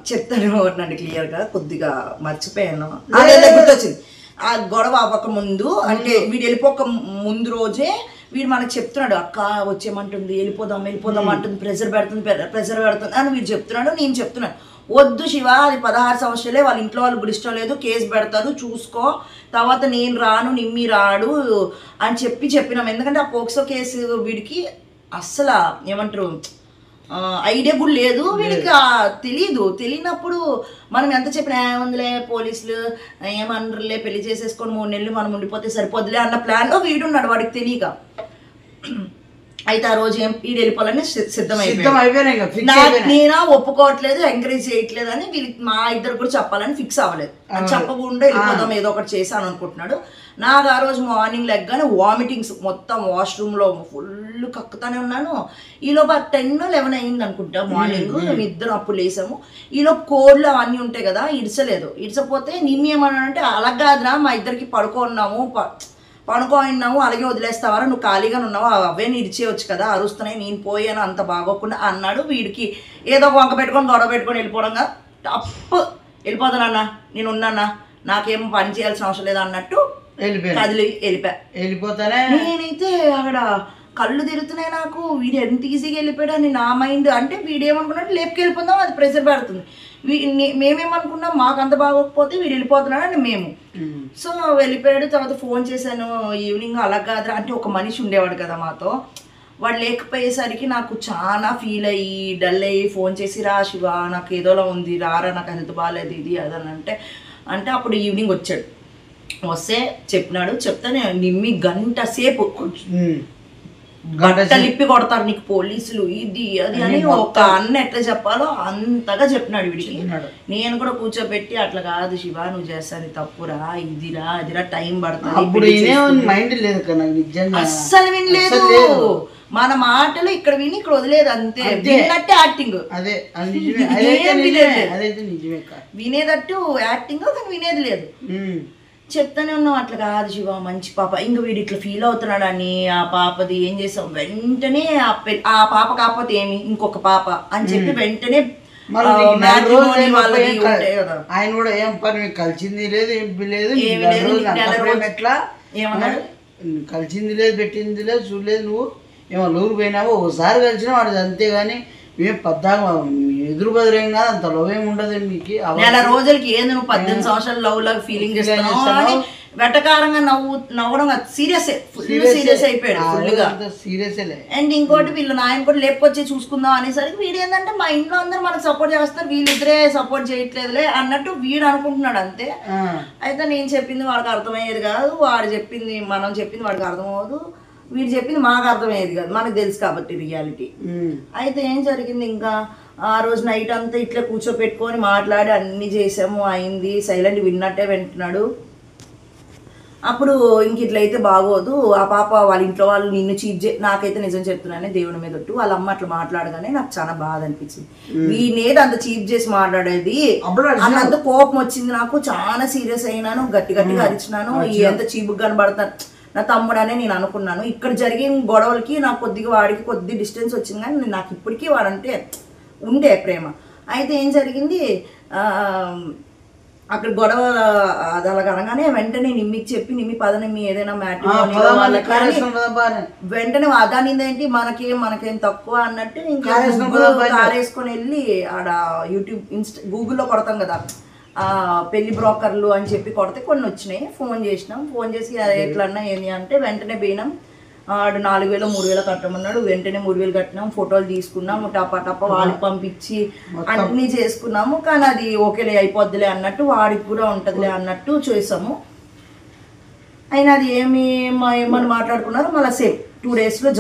చెప్తాను నన్ను క్లియర్ గా కొద్దిగా మర్చిపోయాను. అదే గుర్తొచ్చింది ఆ గొడవ అవ్వక ముందు అంటే వీడు వెళ్ళిపోక ముందు రోజే వీడు మనకు చెప్తున్నాడు అక్క వచ్చేయమంటుంది వెళ్ళిపోదాం అంటుంది ప్రెషర్ పెడుతుంది అని వీడు చెప్తున్నాడు. నేను చెప్తున్నాను వద్దు శివ అది 16 సంవత్సరాలే వాళ్ళ ఇంట్లో వాళ్ళు కూడా ఇష్టం లేదు కేసు పెడతారు చూసుకో తర్వాత నేను రాను నిమ్మి రాడు అని చెప్పినాం. ఎందుకంటే ఆ పోక్సో కేసు వీడికి అస్సలు ఏమంటారు ఐడియా కూడా లేదు. వీడికి తెలియనప్పుడు మనం ఎంత చెప్పినా ఏముందిలే పోలీసులు ఏమనరులే పెళ్లి చేసేసుకొని 3 నెలలు మనం ఉండిపోతే సరిపోద్దులే అన్న ప్లాన్లో వీడున్నాడు వాడికి తెలియక. అయితే ఆ రోజు వీడు వెళ్ళిపోవాలని సిద్ధమైపోయాడు. నేనా ఒప్పుకోవట్లేదు ఎంకరేజ్ చేయట్లేదు అని వీళ్ళకి మా ఇద్దరు కూడా చెప్పాలని ఫిక్స్ అవ్వలేదు. అది చెప్పకుండా వెళ్ళిపోదాం ఏదో ఒకటి చేశాను అనుకుంటున్నాడు. నాకు ఆ రోజు మార్నింగ్ లెగ్గానే వామిటింగ్స్ మొత్తం వాష్రూమ్లో ఫుల్ కక్కుతానే ఉన్నాను. ఈలోపు 10-11 అయింది అనుకుంటా మార్నింగ్. మేము ఇద్దరం అప్పుడు లేసాము. ఈలోపు కోళ్ళు అవన్నీ ఉంటాయి కదా ఇడిచపోతే నిమ్మి ఏమన్నానంటే అలాగాదిరా మా ఇద్దరికి పడుకున్నాము అలాగే వదిలేస్తావారా నువ్వు ఖాళీగానే ఉన్నావు అవే ఇడిచేయచ్చు కదా అరుస్తున్నాయి నేను పోయాను అంత బాగోకుండా అన్నాడు. వీడికి ఏదో వంక పెట్టుకొని గొడవ పెట్టుకొని వెళ్ళిపోవడంగా వెళ్ళిపోతానన్నా నేను ఉన్నానా నాకేం పని చేయాల్సిన అవసరం లేదు అన్నట్టు వెళ్ళిపోతానే. నేనైతే అక్కడ కళ్ళు తిరుగుతున్నాయి నాకు వీడు ఎంత ఈజీగా వెళ్ళిపోయాడు అని నా మైండ్. అంటే వీడు ఏమనుకున్నట్టు లేపుకెళ్ళిపోతాం అది ప్రెషర్ పెడుతుంది. మేమేమనుకున్నాం మాకు అంత బాగోకపోతే వీడు వెళ్ళిపోతున్నాడు అని మేము. సో వెళ్ళిపోయాడు. తర్వాత ఫోన్ చేశాను ఈవినింగ్ అలా కాదురా అంటే ఒక మనిషి ఉండేవాడు కదా మాతో వాడు లేకపోయేసరికి నాకు చాలా ఫీల్ అయ్యి డల్ అయ్యి ఫోన్ చేసి రా శివ నాకు ఏదోలా ఉంది రారా నాకు హెల్త్ బాగాలేదు ఇది అదని అంటే అప్పుడు ఈవినింగ్ వచ్చాడు. వస్తే చెప్పినాడు చెప్తే నిమ్మి గంట సేపు లిప్పి కొడతారు నీకు పోలీసులు ఇది అది అని ఒక అన్న ఎట్లా చెప్పాలో అంతగా చెప్పినాడు వీడికి. నేను కూడా కూర్చోబెట్టి అట్లా కాదు శివ నువ్వు చేస్తాను తప్పురా ఇదిరా టైం పడుతుంది అస్సలు వినలేదు. మన మాటలు ఇక్కడ విని ఇక్కడ వదిలేదు అంతే విన్నట్టే యాక్టింగ్ వినేదట్టు యాక్టింగ్ కానీ వినేది లేదు. చెప్తానే ఉన్నాం అట్లా కాదు శివ మంచి పాప ఇంకా వీడు ఇట్లా ఫీల్ అవుతున్నాడు అని ఆ పాపది ఏం చేసాం వెంటనే ఆ పాప కాకపోతే ఏమి ఇంకొక పాప అని చెప్పి వెంటనే ఆయన కూడా ఏం పని కలిసింది లేదు ఎట్లా ఏమన్నాడు కలిసింది లేదు పెట్టింది లేదు చూడలేదు నువ్వు ఏమో లూరు పోయినావో ఒకసారి కలిసినా వాడు అంతేగాని మేము పద్దాగా ఎదురు బదురేం కాదు అంత లవ్ ఏమి ఉండదు మీకు. నెల రోజులకి ఏంది నువ్వు 18 సంవత్సరాలు లవ్ లాగా ఫీలింగ్ చేస్తున్నావు వెటకారంగా నవ్వడం సీరియస్ అయిపోయాడు ఫుల్గా సీరియస్. అండ్ ఇంకోటి వీళ్ళు నాయన కూడా లేపుకొచ్చి చూసుకుందాం అనేసరికి వీడు ఏంటంటే మా ఇంట్లో అందరూ మనకు సపోర్ట్ చేస్తారు వీళ్ళిద్దరే సపోర్ట్ చేయట్లేదులే అన్నట్టు వీడు అనుకుంటున్నాడు అంతే. అయితే నేను చెప్పింది వాడికి అర్థమయ్యేది కాదు వాడు చెప్పింది మనం చెప్పింది వాడికి అర్థమవ్వదు వీడు చెప్పింది మాకు అర్థమయ్యేది కాదు మనకు తెలుసు కాబట్టి రియాలిటీ. అయితే ఏం జరిగింది ఇంకా ఆ రోజు నైట్ అంతా ఇట్లా కూర్చోపెట్టుకొని మాట్లాడి అన్నీ చేసాము అయింది సైలెంట్ విన్నట్టే వింటున్నాడు. అప్పుడు ఇంక ఇట్లయితే బాగోదు, ఆ పాప వాళ్ళ ఇంట్లో వాళ్ళు నిన్ను నాకైతే నిజం చెప్తున్నానే దేవుని మీద ఒట్టు, వాళ్ళ అమ్మ అట్లా మాట్లాడగానే నాకు చాలా బాధ అనిపించింది. వీనేది అంత చీప్ చేసి మాట్లాడేది అన్నంత కోపం వచ్చింది నాకు. చాలా సీరియస్ అయినాను, గట్టి గట్టిగా అరిచినాను. ఎంత చీపుగా కనబడతాను నా తమ్ముడనే నేను అనుకున్నాను. ఇక్కడ జరిగిన గొడవలకి నాకు కొద్దిగా వాడికి కొద్ది డిస్టెన్స్ వచ్చింది, కానీ నాకు ఇప్పటికీ వాడంటే ఉండే ప్రేమ. అయితే ఏం జరిగింది, అక్కడ గొడవ అది అలా అనగానే వెంటనే నిమ్మికి చెప్పి నిమ్మి పదనిమ్మి ఏదైనా వెంటనే అదానిందేంటి మనకేం తక్కువ అన్నట్టు ఇంకా కారేసుకొని వెళ్ళి ఆడ యూట్యూబ్ గూగుల్లో కొడతాం కదా పెళ్లి బ్రోకర్లు అని చెప్పి కొడితే కొన్ని వచ్చినాయి. ఫోన్ చేసి ఎట్లన్నా ఏంటి అంటే వెంటనే పోయినాం. ఆడు 4,000 3,000 కట్టమన్నాడు. వెంటనే 3,000 కట్టినాం, ఫోటోలు తీసుకున్నాము, టపా వాళ్ళకి పంపించి అన్నీ చేసుకున్నాము. కానీ అది ఓకేలే అయిపోద్దిలే అన్నట్టు, వాడికి కూడా ఉంటుందిలే అన్నట్టు చేసాము. అయినా అది ఏమని మాట్లాడుకున్నారు. మళ్ళీ సేమ్ 2 daysలో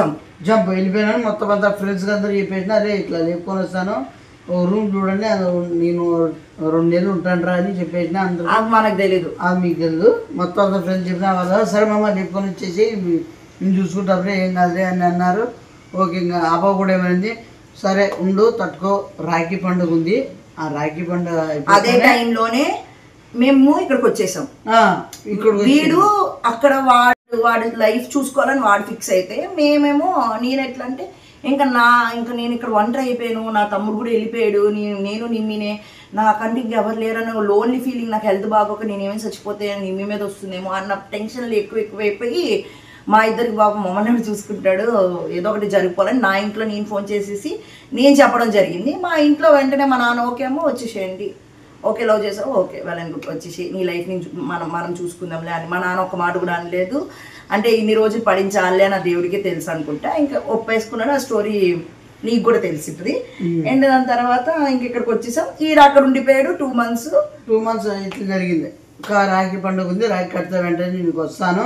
జంప్ వెళ్ళిపోయినాను. మొత్తం అంతా ఫ్రెండ్స్ అందరూ చెప్పేసిన అరే ఇట్లా లేపుకొని వస్తాను, రూమ్ చూడండి, నేను 2 నెలలు ఉంటాను రా అని చెప్పేసిన. అందరూ మనకు తెలీదు, అది మీకు తెలియదు. మొత్తం అంతా ఫ్రెండ్స్ చెప్పిన వాళ్ళు సరే మామ లేపుకొని వచ్చేసి నేను చూసుకుంటారే ఏం కాదులే అని అన్నారు. ఓకే, ఇంకా అబ్బా కూడా ఏమైంది, సరే ఉండు తట్టుకో, రాఖీ పండుగ ఉంది. ఆ రాఖీ పండుగ అదే టైంలోనే మేము ఇక్కడికి వచ్చేసాం. వీడు అక్కడ వాడి లైఫ్ చూసుకోవాలని వాడు ఫిక్స్ అయితే, మేమేమో నేను ఎట్లా అంటే ఇంకా నేను ఇక్కడ ఒంటరి అయిపోయాను, నా తమ్ముడు కూడా వెళ్ళిపోయాడు, నేను నిమ్మినే, నాకంటే ఇంకెవరు లేరని లోన్లీ ఫీలింగ్, నాకు హెల్త్ బాగోక నేనేమైనా చచ్చిపోతే నిమ్మి మీద వస్తుందేమో అన్న టెన్షన్లు ఎక్కువైపోయి మా ఇద్దరికి బాబు మమ్మల్ని చూసుకుంటాడు, ఏదో ఒకటి జరిగిపోవాలని నా ఇంట్లో నేను ఫోన్ చేసేసి నేను చెప్పడం జరిగింది. మా ఇంట్లో వెంటనే మా నాన్న ఓకే అమ్మో వచ్చేసేయండి, ఓకే లవ్ చేసావు, ఓకే వెళ్ళని వచ్చేసి నీ లైఫ్ని మనం చూసుకుందాంలే అని. మా నాన్న ఒక మాట కూడా అనలేదు. అంటే ఇన్ని రోజులు పడించాలే నా దేవుడికే తెలుసు అనుకుంటా. ఇంకా ఒప్పేసుకున్నాడు. ఆ స్టోరీ నీకు కూడా తెలిసింది. అండ్ దాని తర్వాత ఇంక ఇక్కడికి వచ్చేసాం. అక్కడ ఉండిపోయాడు 2 months ఇట్లా జరిగింది. ఇంకా రాఖీ పండుగ ఉంది, రాఖీ కడితే వెంటనే నీకు వస్తాను,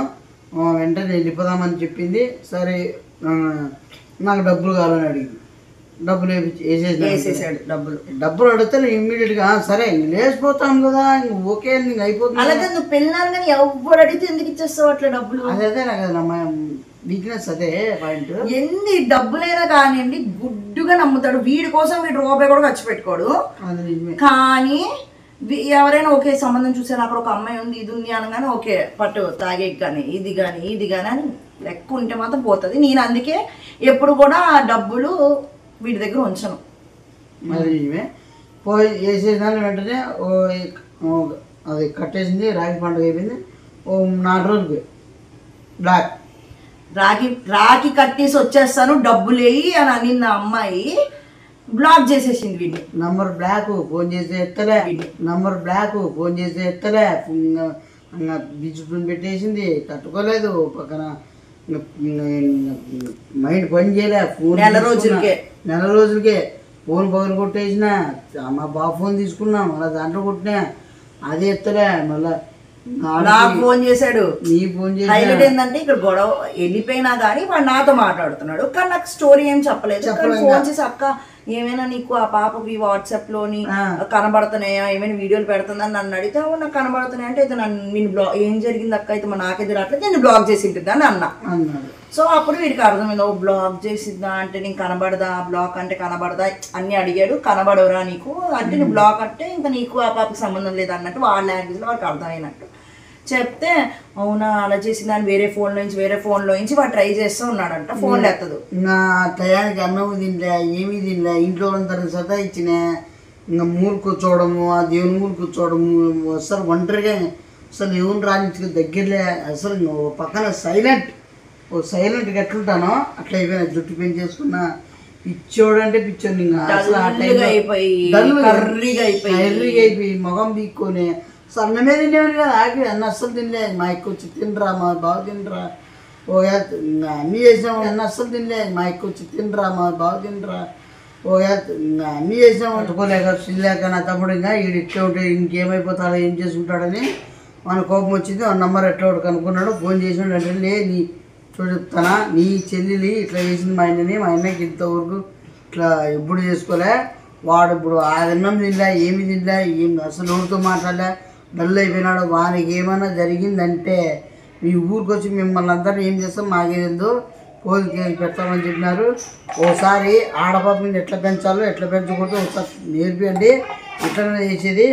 వెంటనే వెళ్ళిపోదామని చెప్పింది. సరే నాకు డబ్బులు కావాలని అడిగింది. డబ్బులు వేసేసాడు. డబ్బులు అడిగితే ఇమ్మీడియట్గా సరే లేచిపోతాను కదా, ఓకే అయిపోతుంది. అలాగే నువ్వు పెళ్ళాను కానీ ఎవరు అడిగితే ఎందుకు ఇచ్చేస్తావు అట్లా డబ్బులు? అదే కదా వీక్నెస్, అదే పాయింట్. ఎన్ని డబ్బులైనా కానివ్వండి గుడ్డుగా నమ్ముతాడు. వీడి కోసం వీడు రూపాయి కూడా ఖర్చు పెట్టుకోడు. కానీ ఎవరైనా ఓకే సంబంధం చూసారు, అక్కడ ఒక అమ్మాయి ఉంది ఇది ఉంది అనగానే ఓకే పట్టు తాగే కానీ ఇది కానీ అని లెక్క ఉంటే మాత్రం పోతుంది. నేను అందుకే ఎప్పుడు కూడా డబ్బులు వీడి దగ్గర ఉంచను. అది పోయి వేసేసిన వెంటనే అది కట్టేసింది. రాఖీ పండుగ అయిపోయింది. 4 రోజులకి రాఖీ కట్టేసి వచ్చేస్తాను డబ్బులు వేయి అని అనింది అమ్మాయి. బ్లాక్ చేసేసింది వీడిని. నంబర్ బ్లాక్, ఫోన్ చేస్తే ఎత్తలే, నంబర్ బ్లాక్, ఫోన్ చేస్తే ఎత్తలే, బిజుని పెట్టేసింది. తట్టుకోలేదు. పక్కన మైండ్ పని చేయలే. ఫోన్ నెల రోజులకే ఫోన్ పగలు కొట్టేసిన. మా బాబు ఫోన్ తీసుకున్నా, మళ్ళీ దాంట్లో కొట్టినా, అది ఎత్తలే. మళ్ళా నాకు ఫోన్ చేశాడు. నీ ఫోన్ చేసి హైలైట్ ఏంటంటే ఇక్కడ గొడవ వెళ్ళిపోయినా కానీ వాడు నాతో మాట్లాడుతున్నాడు, కానీ నాకు స్టోరీ ఏం చెప్పలేదు. ఫోన్ చేసి అక్క ఏమైనా నీకు ఆ పాపకి వాట్సాప్ లోని కనబడుతున్నాయా, ఏమైనా వీడియోలు పెడుతుందని నన్ను అడిగితే నాకు కనబడుతున్నాయి అంటే అయితే నేను ఏం జరిగింది అక్క అయితే నాకైతే రావట్లేదు, నేను బ్లాక్ చేసి ఉంటుంది అని అన్నాడు. సో అప్పుడు వీడికి అర్థమైంది, ఓ బ్లాక్ చేసిద్దా అంటే నీకు కనబడదా, బ్లాక్ అంటే కనబడదా అన్ని అడిగాడు. కనబడవురా నీకు అంటే నీ బ్లాక్ అంటే ఇంకా నీకు ఆ పాపకి సంబంధం లేదు అన్నట్టు వాళ్ళ లాంగ్వేజ్లో వాడికి అర్థమైనట్టు చెప్తే, అవునా అలా చేసిందని వేరే ఫోన్లో నుంచి వాడు ట్రై చేస్తూ ఉన్నాడంట. ఫోన్లో ఎత్తదు. నా టయానికి అన్నం తినలే, ఏమీ తినలే, ఇంట్లో అందరికి సదా ఇచ్చిన. ఇంకా మూడు కూర్చోవడము, ఆ దేవుని మూడు కూర్చోవడము, అసలు ఒంటరిగా అసలు ఎవరిని రాణించుకు దగ్గరలే. అసలు పక్కన సైలెంట్గా ఎట్లుంటానో అట్లా అయిపోయినా. జుట్టు పెంచేసుకున్నా, పిచ్చోడు అంటే పిచ్చోడు. ఇంకా అసలు ఆ టైంలో అయిపోయి మొగం బీక్కొని సన్నమే తినేవాడు కదా. ఆగి అన్న అస్సలు తినలే. మా ఎక్కువ వచ్చి తినరా, మా బాగా తినరా, అన్నీ చేసినాము. అన్న అస్సలు తినలే. మా ఎక్కువ వచ్చి తినరా, మా బాగా తినరా, అన్నీ చేసినాము. పట్టుకోలేక తినలేక నా తమ్ముడు ఇంకా వీడు ఇట్లా ఉంటే ఇంకేమైపోతాడో ఏం చేసుకుంటాడని మన కోపం వచ్చింది. ఆ నెంబర్ ఎట్లా ఒకటి కనుక్కున్నాడు. ఫోన్ చేసినాడు అంటే నీ చెప్తానా, నీ చెల్లెలి ఇట్లా చేసింది మా ఆయనకి ఇంతవరకు ఇట్లా ఎప్పుడు చేసుకోలే. వాడు ఇప్పుడు ఆ అన్నం తినలే, ఏమి తినలే, ఏం అసలు ఎవరితో మాట్లాడలే, డల్ అయిపోయినాడు. వానికి ఏమైనా జరిగిందంటే మీ ఊరికి వచ్చి మిమ్మల్ని అందరూ ఏం చేస్తాం మాకే తెలుసు, పోలీసు కేసు పెడతామని చెప్పినారు. ఓసారి ఆడపాపని ఎట్లా పెంచాలో ఎట్లా పెంచకూడదు ఒకసారి నేర్పియండి. ఇట్లనే చేసేది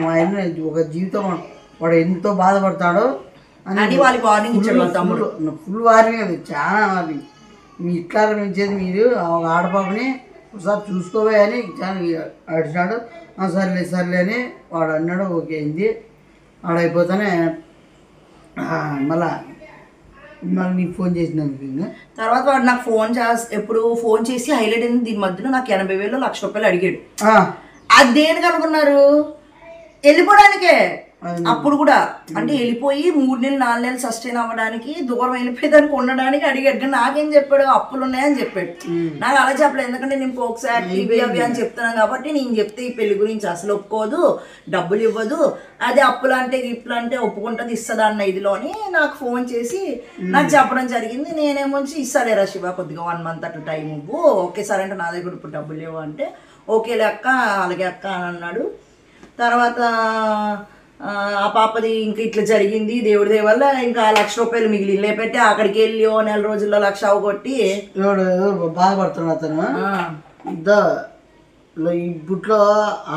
మా ఆయన ఒక జీవితం వాడు ఎంతో బాధపడతాడో అని వాళ్ళకి వార్నింగ్ ఇచ్చాడు తమ్ముడు. ఫుల్ వార్నింగ్, అది చాలా వార్నింగ్. మీ ఇట్లా పెంచేది మీరు ఆడపాపని ఒకసారి చూసుకోవే అని చాలా అడిచాడు. సర్లే సర్లే అని వాడు అన్నాడు. ఓకే అయింది. ఆడైపోతానే మళ్ళీ నీకు ఫోన్ చేసినందుకు తర్వాత వాడు నాకు ఎప్పుడు ఫోన్ చేసి హైలైట్ అయింది దీని మధ్యలో నాకు 80,000 1,00,000 అడిగాడు. అది దేనికి అనుకున్నారు? వెళ్ళిపోవడానికే. అప్పుడు కూడా అంటే వెళ్ళిపోయి 3 నెలలు 4 నెలలు సస్టైన్ అవ్వడానికి, దూరం వెళ్ళిపోయేదానికి ఉండడానికి అడిగాడు. కానీ నాకేం చెప్పాడు? అప్పులు ఉన్నాయని చెప్పాడు. నాకు అలా చెప్పలేదు, ఎందుకంటే నేను పోక్సాట్ ఇవి అవి అని చెప్తున్నాను కాబట్టి. నేను చెప్తే ఈ పెళ్లి గురించి అసలు ఒప్పుకోదు, డబ్బులు ఇవ్వదు, అదే అప్పులు అంటే గిప్పులు అంటే ఒప్పుకుంటుంది, ఇస్తుందా అన్న ఇదిలోని నాకు ఫోన్ చేసి నాకు చెప్పడం జరిగింది. నేనేమో ఇస్తాలేరా శివ కొద్దిగా 1 month అట్లా టైం ఇవ్వు, ఓకే సార్ అంటే నా దగ్గర ఇప్పుడు డబ్బులు లేవు అంటే ఓకేలే అక్క అలాగే అక్క అని అన్నాడు. తర్వాత ఆ పాపది ఇంకా ఇట్లా జరిగింది. దేవుడి దయ వల్ల ఇంకా 1,00,000 రూపాయలు మిగిలి లేకపోతే అక్కడికి వెళ్ళి 1 నెల రోజుల్లో 1,00,000 అవగొట్టి బాధపడుతున్నాడు అతను. ఇప్పట్లో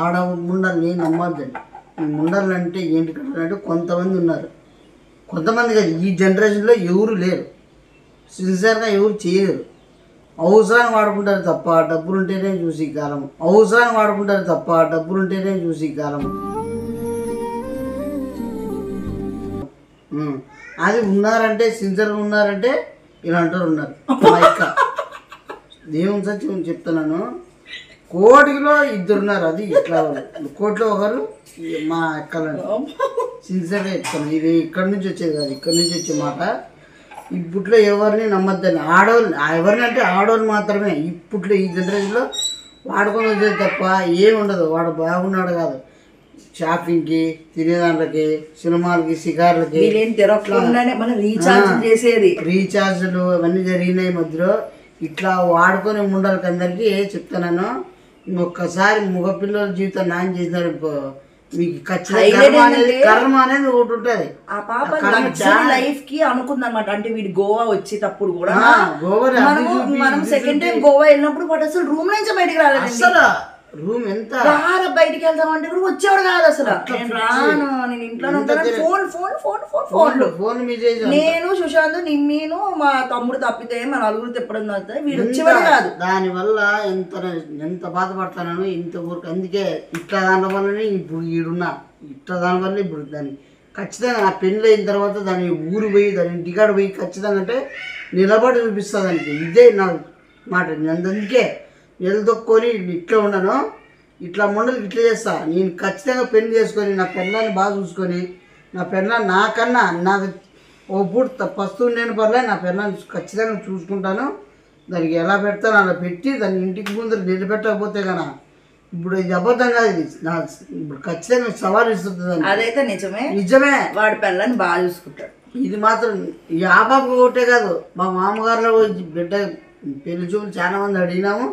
ఆడ ముండల్ని నమ్మద్దండి. ఈ ముండలు అంటే ఏంటి అంటే కొంతమంది ఉన్నారు, కొంతమంది కాదు, ఈ జనరేషన్లో ఎవరు లేరు, సిన్సియర్గా ఎవరు చేయరు. అవసరాన్ని వాడుకుంటారు తప్ప డబ్బులుంటేనే చూసి కాలం, అవసరాన్ని వాడుకుంటారు తప్ప డబ్బులుంటేనే చూసి కాలం. అది ఉన్నారంటే సిన్సియర్గా ఉన్నారంటే ఇలాంటి ఉన్నారు. మా అక్క దేవుని సత్యం చెప్తున్నాను, 1,00,00,000లో 2 ఉన్నారు. అది ఇట్లా 1,00,00,000లో ఒకరు మా అక్కలని సిన్సియర్గా చెప్తాను. ఇది ఇక్కడి నుంచి వచ్చేది కాదు, ఇక్కడి నుంచి వచ్చే మాట. ఇప్పట్లో ఎవరిని నమ్మద్దని, ఆడవాళ్ళు ఎవరిని అంటే ఆడవాళ్ళు మాత్రమే. ఇప్పట్లో ఈ జనరేషన్లో వాడుకొని వచ్చేది తప్ప ఏమి ఉండదు. వాడు బాగున్నాడు కాదు, షాపింగ్కి, తినేదాంట్లకి, సినిమాలకి, షికార్లకి, రీఛార్జ్లు అవన్నీ జరిగినాయి మధ్యలో. ఇట్లా వాడుకొని ఉండాలి. అందరికీ చెప్తాను, ఇంకొకసారి మగపిల్లల జీవితం నాయం చేసినారు మీకు ఖచ్చితంగా కర్మ అనేది ఒకటి ఉంటుంది. ఆ పాప లైఫ్ కి అనుకుంది అనమాట. అంటే వీడు గోవా వచ్చేటప్పుడు కూడా మనం సెకండ్ టైం గోవా వెళ్ళినప్పుడు వాడు అసలు రూమ్ నుంచి బయటకు రాలేదు. అసలు రూమ్ ఎంత బయటికి వెళ్తామంటే కూడా వచ్చేవాడు కాదు అసలు. నేను రాను, నేను ఇంట్లోనే ఉంటాను. ఫోన్ నేను సుశాంత్ నిమ్మీను మా తమ్ముడు తప్పితే మా నలుగురు తిప్పడం అవుతాయి, వీడు వచ్చేవాడు కాదు. దానివల్ల ఎంత బాధపడతాను ఇంతవరకు. అందుకే ఇట్లా దాని వల్లనే ఇప్పుడు ఈడున్నా, ఇట్లా దానివల్ల ఇప్పుడు దాన్ని ఖచ్చితంగా నా పెళ్ళి అయిన తర్వాత దాని ఊరు పోయి దాని ఇంటికాడ పోయి ఖచ్చితంగా అంటే నిలబడి చూపిస్తుంది దానికి. ఇదే నా మాట. అందుకే నిలదొక్కొని ఇట్లా ఉండను, ఇట్లా ముండలు ఇట్లా చేస్తా. నేను ఖచ్చితంగా పెళ్లి చేసుకొని నా పిల్లల్ని బాగా చూసుకొని, నా పిల్లలు నాకన్నా నాకు ఓ పూట పస్తు నేను పర్లేదు, నా పిల్లల్ని ఖచ్చితంగా చూసుకుంటాను. దానికి ఎలా పెడతాను అలా పెట్టి దాన్ని ఇంటికి ముందు నిలబెట్టకపోతే కన్నా ఇప్పుడు ఇది అబద్ధం కాదు. ఇది నా ఇప్పుడు ఖచ్చితంగా సవాల్ ఇస్తుంది. అదైతే నిజమే, నిజమే. వాడి పిల్లల్ని బాగా చూసుకుంటాడు. ఇది మాత్రం ఈ ఆపాప ఒకటే కాదు, మా మామగారులో బిడ్డ పెళ్లి చూపులు చాలా మంది అడిగినాము.